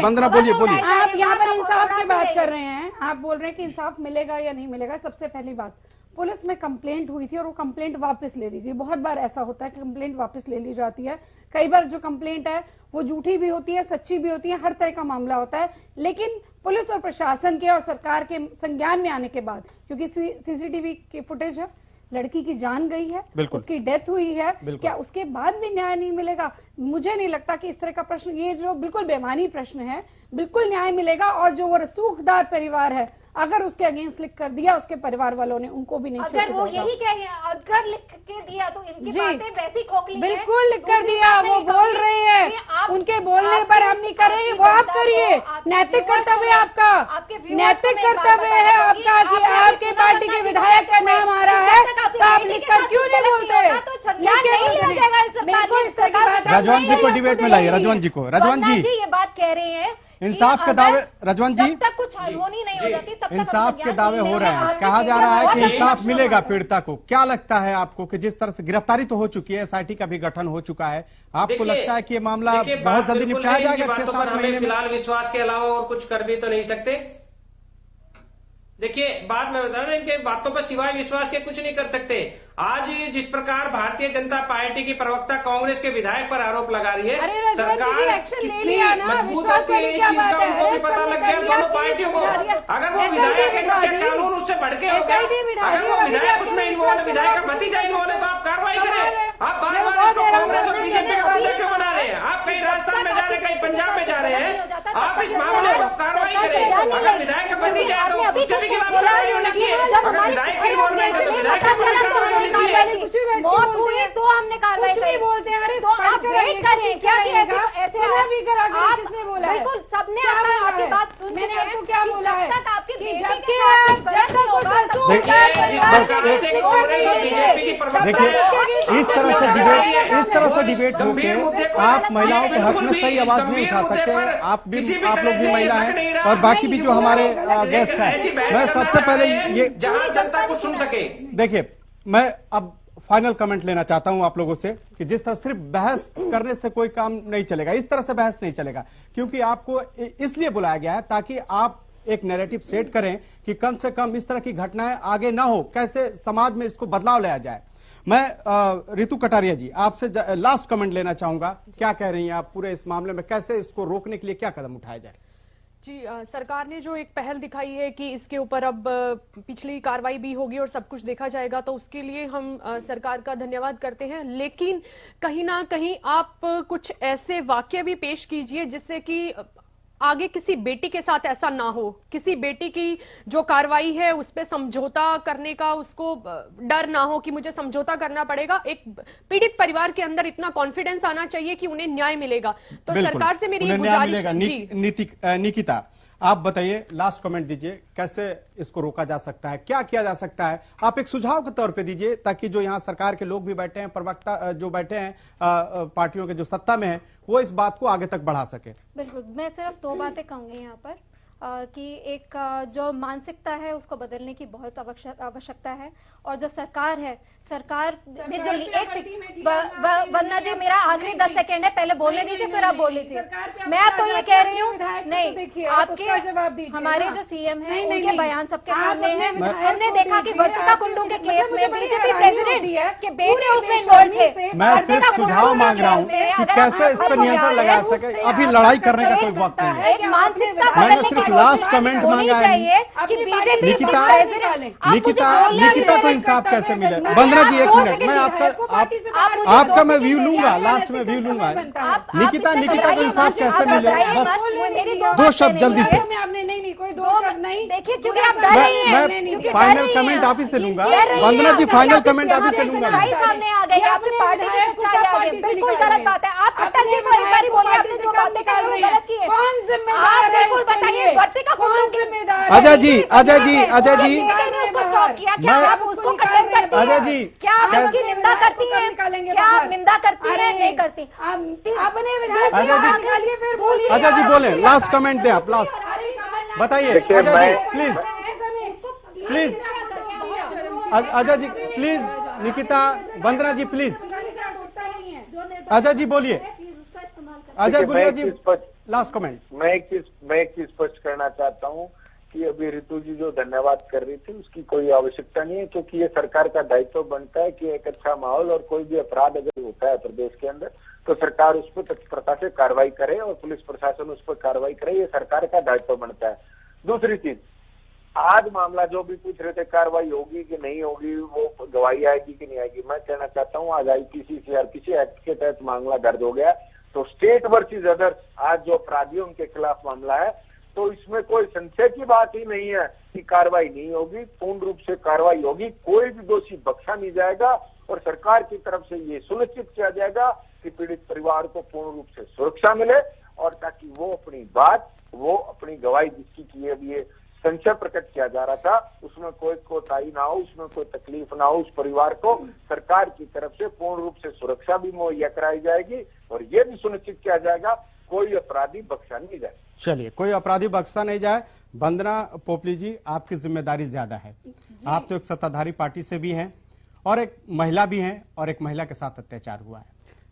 वंदना बोलिए। आप यहाँ पर इंसाफ की बात कर रहे हैं, आप बोल रहे हैं कि इंसाफ मिलेगा या नहीं मिलेगा। सबसे पहली बात, पुलिस में कंप्लेंट हुई थी और वो कंप्लेंट वापस ले ली गई। बहुत बार ऐसा होता है कि कंप्लेंट वापस ले ली जाती है। कई बार जो कंप्लेंट है वो झूठी भी होती है, सच्ची भी होती है, हर तरह का मामला होता है। लेकिन पुलिस और प्रशासन के और सरकार के संज्ञान में आने के बाद, क्योंकि सीसीटीवी की फुटेज है, लड़की की जान गई है, उसकी डेथ हुई है, क्या उसके बाद भी न्याय नहीं मिलेगा? मुझे नहीं लगता कि इस तरह का प्रश्न, ये जो बिल्कुल बेमानी प्रश्न है, बिल्कुल न्याय मिलेगा। और जो वो रसूखदार परिवार है, अगर उसके अगेंस्ट लिख कर दिया उसके परिवार वालों ने, उनको भी नहीं अगर वो यही कह रहे हैं, अगर लिख के दिया तो इनकी बातें वैसी खोखली बिल्कुल लिख कर दिया, वो बोल रहे हैं, उनके बोलने पर हम नहीं करेंगे, वो आप करिए। नैतिक कर्तव्य आपका, नैतिक कर्तव्य है आपका कि आपके पार्टी के विधायक का नाम आ रहा है तो आप लिख कर क्यों नहीं बोलते? रजवान जी को डिबेट में लाइए, रजवान जी ये बात कह रहे हैं इंसाफ के दावे, रजवान जी तब तक कुछ हारमोनी नहीं हो जाती, तब तक इंसाफ के दावे हो रहे हैं। कहा जा रहा है कि इंसाफ मिलेगा पीड़िता को। क्या लगता है आपको कि जिस तरह से गिरफ्तारी तो हो चुकी है, SIT का भी गठन हो चुका है, आपको लगता है कि ये मामला बहुत जल्दी निपटाया जाएगा? 6-7 महीने में फिलहाल विश्वास के अलावा और कुछ कर भी तो नहीं सकते। देखिए, बात मैं बता रहा हूं, इनके बातों पर सिवाय विश्वास के कुछ नहीं कर सकते। आज जिस प्रकार भारतीय जनता पार्टी की प्रवक्ता कांग्रेस के विधायक पर आरोप लगा रही है, सरकार कितनी मजबूत होती है इस चीज का उनको भी पता लग गया, दोनों पार्टियों को। अगर वो विधायक है तो कानून उससे बढ़ के हो गया। अगर वो विधायक उसमें इन्वॉल्व है, विधायक का भतीजा इन्वॉल्व है, तो आप कार्रवाई करें। आप बार बार इसको कांग्रेस और बीजेपी का मुद्दा क्यों बना रहे हैं? आप कहीं राजस्थान में जा रहे हैं, कहीं पंजाब में जा रहे हैं, आप इस मामले को कार्रवाई करें। अगर विधायक का भतीजा है तो उसके भी खिलाफ कार्रवाई होनी चाहिए। अगर विधायक की इन्वॉल्वमेंट है तो विधायक की कार्रवाई होनी चाहिए। मौत हुई तो हमने कार्रवाई करी, बोलते हैं। तो आप वेट करिए, क्या ऐसे भी करा, किसने बोला है? बिल्कुल सबने आपकी बात सुन चुके हैं। मैंने आपको क्या बोला है? जब तक आपकी बेटी के देखिए इस तरह से डिबेट होके आप महिलाओं के हक में सही आवाज नहीं उठा सकते। आप लोग भी महिला हैं और बाकी भी जो हमारे गेस्ट हैं। मैं सबसे पहले ये जनता को सुन सके, देखिए, मैं अब फाइनल कमेंट लेना चाहता हूं आप लोगों से कि जिस तरह सिर्फ बहस करने से कोई काम नहीं चलेगा, इस तरह से बहस नहीं चलेगा, क्योंकि आपको इसलिए बुलाया गया है ताकि आप एक नैरेटिव सेट करें कि कम से कम इस तरह की घटनाएं आगे ना हो, कैसे समाज में इसको बदलाव लाया जाए। मैं रितु कटारिया जी आपसे लास्ट कमेंट लेना चाहूंगा, क्या कह रही हैं आप पूरे इस मामले में, कैसे इसको रोकने के लिए क्या कदम उठाया जाए? जी सरकार ने जो एक पहल दिखाई है कि इसके ऊपर अब पिछली कार्रवाई भी होगी और सब कुछ देखा जाएगा, तो उसके लिए हम सरकार का धन्यवाद करते हैं। लेकिन कहीं ना कहीं आप कुछ ऐसे वाक्य भी पेश कीजिए जिससे कि आगे किसी बेटी के साथ ऐसा ना हो, किसी बेटी की जो कार्रवाई है उस पर समझौता करने का उसको डर ना हो कि मुझे समझौता करना पड़ेगा। एक पीड़ित परिवार के अंदर इतना कॉन्फिडेंस आना चाहिए कि उन्हें न्याय मिलेगा। तो सरकार से मेरी गुजारिश। निकिता आप बताइए, लास्ट कमेंट दीजिए, कैसे इसको रोका जा सकता है, क्या किया जा सकता है? आप एक सुझाव के तौर पे दीजिए ताकि जो यहाँ सरकार के लोग भी बैठे हैं, प्रवक्ता जो बैठे हैं पार्टियों के जो सत्ता में है, वो इस बात को आगे तक बढ़ा सके। बिल्कुल, मैं सिर्फ 2 बातें कहूंगी यहाँ पर कि एक जो मानसिकता है उसको बदलने की बहुत आवश्यकता है, और जो सरकार है, सरकार में जो वंदना जी मेरा आखिरी 10 सेकंड है, पहले बोलने दीजिए फिर आप बोल लीजिए। मैं आपको ये कह रही हूँ, नहीं आपके हमारे जो सीएम हैं उनके बयान सबके सामने हैं। हमने देखा कि वर्तिका कुंडू के केस में बीजेपी प्रेसिडेंट के बेटे उसमें इन्वॉल्व थे। मैं सिर्फ सुझाव मांग रहा हूँ कि कैसे इस पर नियंत्रण लगा सके, अभी लड़ाई करने का कोई वक्त नहीं है। एक मानसिकता मैंने सिर्फ लास्ट कमेंट मांगा है कि बीजेपी निकिता को इंसाफ कैसे मिले। वंदना जी 1 मिनट, मैं आपका मैं व्यू लूंगा, लास्ट में व्यू लूंगा। निकिता को इंसाफ कैसे मिले, बस 2 शब्द जल्दी से। कोई 2 शब्द नहीं, देखिए क्योंकि आप डर रही हैं। मैं फाइनल कमेंट आप ही से लूंगा। वंदना जी फाइनल कमेंट आप ही से लूंगा। सच्चाई सामने आ गई, आपकी पार्टी की सच्चाई आ गई, बिल्कुल गलत बात है। आप खट्टर जी को एक बार बोलिए, आपने जो बातें कही वो गलत की है। कौन जिम्मेदार आप बिल्कुल बताइए, वर्तिका कुंडू जिम्मेदार। अजय जी क्या आप उसको कटन करती हैं? अजय जी क्या आप उसकी निंदा करती हैं? क्या आप निंदा करती हैं? नहीं करती। अजय जी बोले, लास्ट कमेंट दें आप, लास्ट बताइए Ajay ji please Ajay ji please, Nikita, Vandana ji please, Ajay ji बोलिए, अजय गुलिया जी लास्ट कमेंट। मैं एक चीज स्पष्ट करना चाहता हूँ कि अभी रितु जी जो धन्यवाद कर रही थी उसकी कोई आवश्यकता नहीं है, क्योंकि ये सरकार का दायित्व बनता है कि एक अच्छा माहौल और कोई भी अपराध अगर होता है प्रदेश के अंदर तो सरकार उस पर तत्परता से कार्रवाई करे और पुलिस प्रशासन उस पर कार्रवाई करे, ये सरकार का दायित्व बनता है। दूसरी चीज, आज मामला जो भी पूछ रहे थे कार्रवाई होगी कि नहीं होगी, वो गवाही आएगी कि नहीं आएगी, मैं कहना चाहता हूँ आज आईपीसी सीआरपीसी एक्ट के तहत मामला दर्ज हो गया, तो स्टेट वर्सेस अदर्स आज जो अपराधियों के खिलाफ मामला है, तो इसमें कोई संशय की बात ही नहीं है कि कार्रवाई नहीं होगी, पूर्ण रूप से कार्रवाई होगी, कोई भी दोषी बख्शा नहीं जाएगा और सरकार की तरफ से ये सुनिश्चित किया जाएगा कि पीड़ित परिवार को पूर्ण रूप से सुरक्षा मिले और ताकि वो अपनी बात, वो अपनी गवाही जिसकी की है संशय प्रकट किया जा रहा था उसमें कोई कोताही ना हो, उसमें कोई तकलीफ ना हो, उस परिवार को सरकार की तरफ से पूर्ण रूप से सुरक्षा भी मुहैया कराई जाएगी और ये भी सुनिश्चित किया जाएगा कोई अपराधी बख्शा नहीं जाए। चलिए, कोई अपराधी बख्शा नहीं जाए। वंदना पोपली जी, आपकी जिम्मेदारी ज्यादा है, आप तो एक सत्ताधारी पार्टी से भी हैं और एक महिला भी हैं और एक महिला के साथ अत्याचार हुआ है,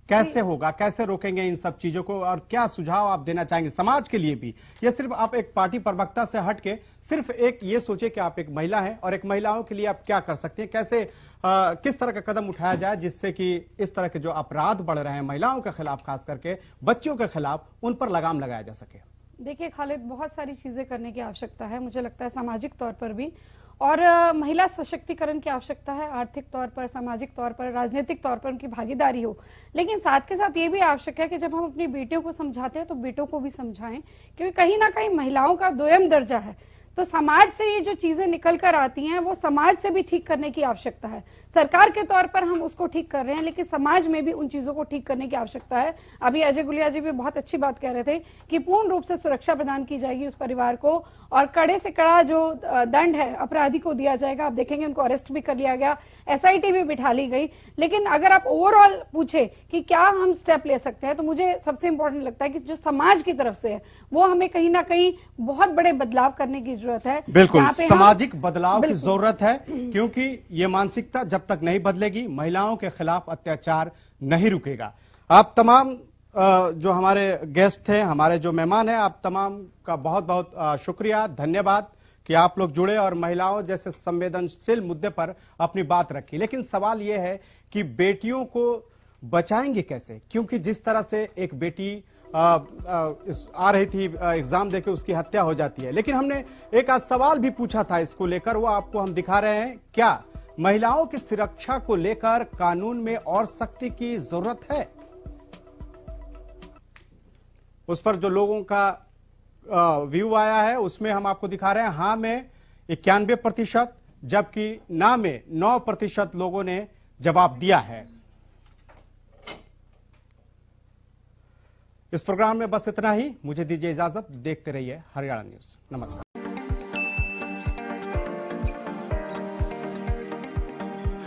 कैसे होगा, कैसे रोकेंगे इन सब चीजों को और क्या सुझाव आप देना चाहेंगे समाज के लिए भी? ये सिर्फ आप एक पार्टी प्रवक्ता से हट के सिर्फ एक ये सोचे कि आप एक महिला हैं और एक महिलाओं के लिए आप क्या कर सकते हैं, कैसे किस तरह का कदम उठाया जाए जिससे कि इस तरह के जो अपराध बढ़ रहे हैं महिलाओं के खिलाफ, खास करके बच्चों के खिलाफ, उन पर लगाम लगाया जा सके? देखिए खालिद, बहुत सारी चीजें करने की आवश्यकता है, मुझे लगता है सामाजिक तौर पर भी, और महिला सशक्तिकरण की आवश्यकता है, आर्थिक तौर पर, सामाजिक तौर पर, राजनीतिक तौर पर उनकी भागीदारी हो। लेकिन साथ के साथ ये भी आवश्यक है कि जब हम अपनी बेटियों को समझाते हैं तो बेटों को भी समझाएं, क्योंकि कहीं ना कहीं महिलाओं का दोयम दर्जा है, तो समाज से ये जो चीजें निकल कर आती हैं वो समाज से भी ठीक करने की आवश्यकता है। सरकार के तौर पर हम उसको ठीक कर रहे हैं, लेकिन समाज में भी उन चीजों को ठीक करने की आवश्यकता है। अभी अजय गुलिया जी भी बहुत अच्छी बात कह रहे थे कि पूर्ण रूप से सुरक्षा प्रदान की जाएगी उस परिवार को और कड़े से कड़ा जो दंड है अपराधी को दिया जाएगा। आप देखेंगे उनको अरेस्ट भी कर लिया गया, एसआईटी भी बिठा ली गई। लेकिन अगर आप ओवरऑल पूछे कि क्या हम स्टेप ले सकते हैं, तो मुझे सबसे इंपॉर्टेंट लगता है कि जो समाज की तरफ से है वो हमें कहीं ना कहीं बहुत बड़े बदलाव करने की जरूरत है। बिल्कुल, सामाजिक बदलाव की जरूरत है, क्योंकि ये मानसिकता जब तक नहीं बदलेगी महिलाओं के खिलाफ अत्याचार नहीं रुकेगा। आप तमाम जो हमारे गेस्ट थे, हमारे जो मेहमान हैं, आप तमाम का बहुत बहुत शुक्रिया, धन्यवाद कि आप लोग जुड़े और महिलाओं जैसे संवेदनशील मुद्दे पर अपनी बात रखी। लेकिन सवाल यह है कि बेटियों को बचाएंगे कैसे, क्योंकि जिस तरह से एक बेटी आ रही थी एग्जाम देके उसकी हत्या हो जाती है। लेकिन हमने एक आज सवाल भी पूछा था इसको लेकर, वो आपको हम दिखा रहे हैं। क्या महिलाओं की सुरक्षा को लेकर कानून में और सख्ती की जरूरत है? उस पर जो लोगों का व्यू आया है उसमें हम आपको दिखा रहे हैं। हां में 91%, जबकि ना में 9% लोगों ने जवाब दिया है। इस प्रोग्राम में बस इतना ही। मुझे दीजिए इजाजत। देखते रहिए हरियाणा न्यूज। नमस्कार।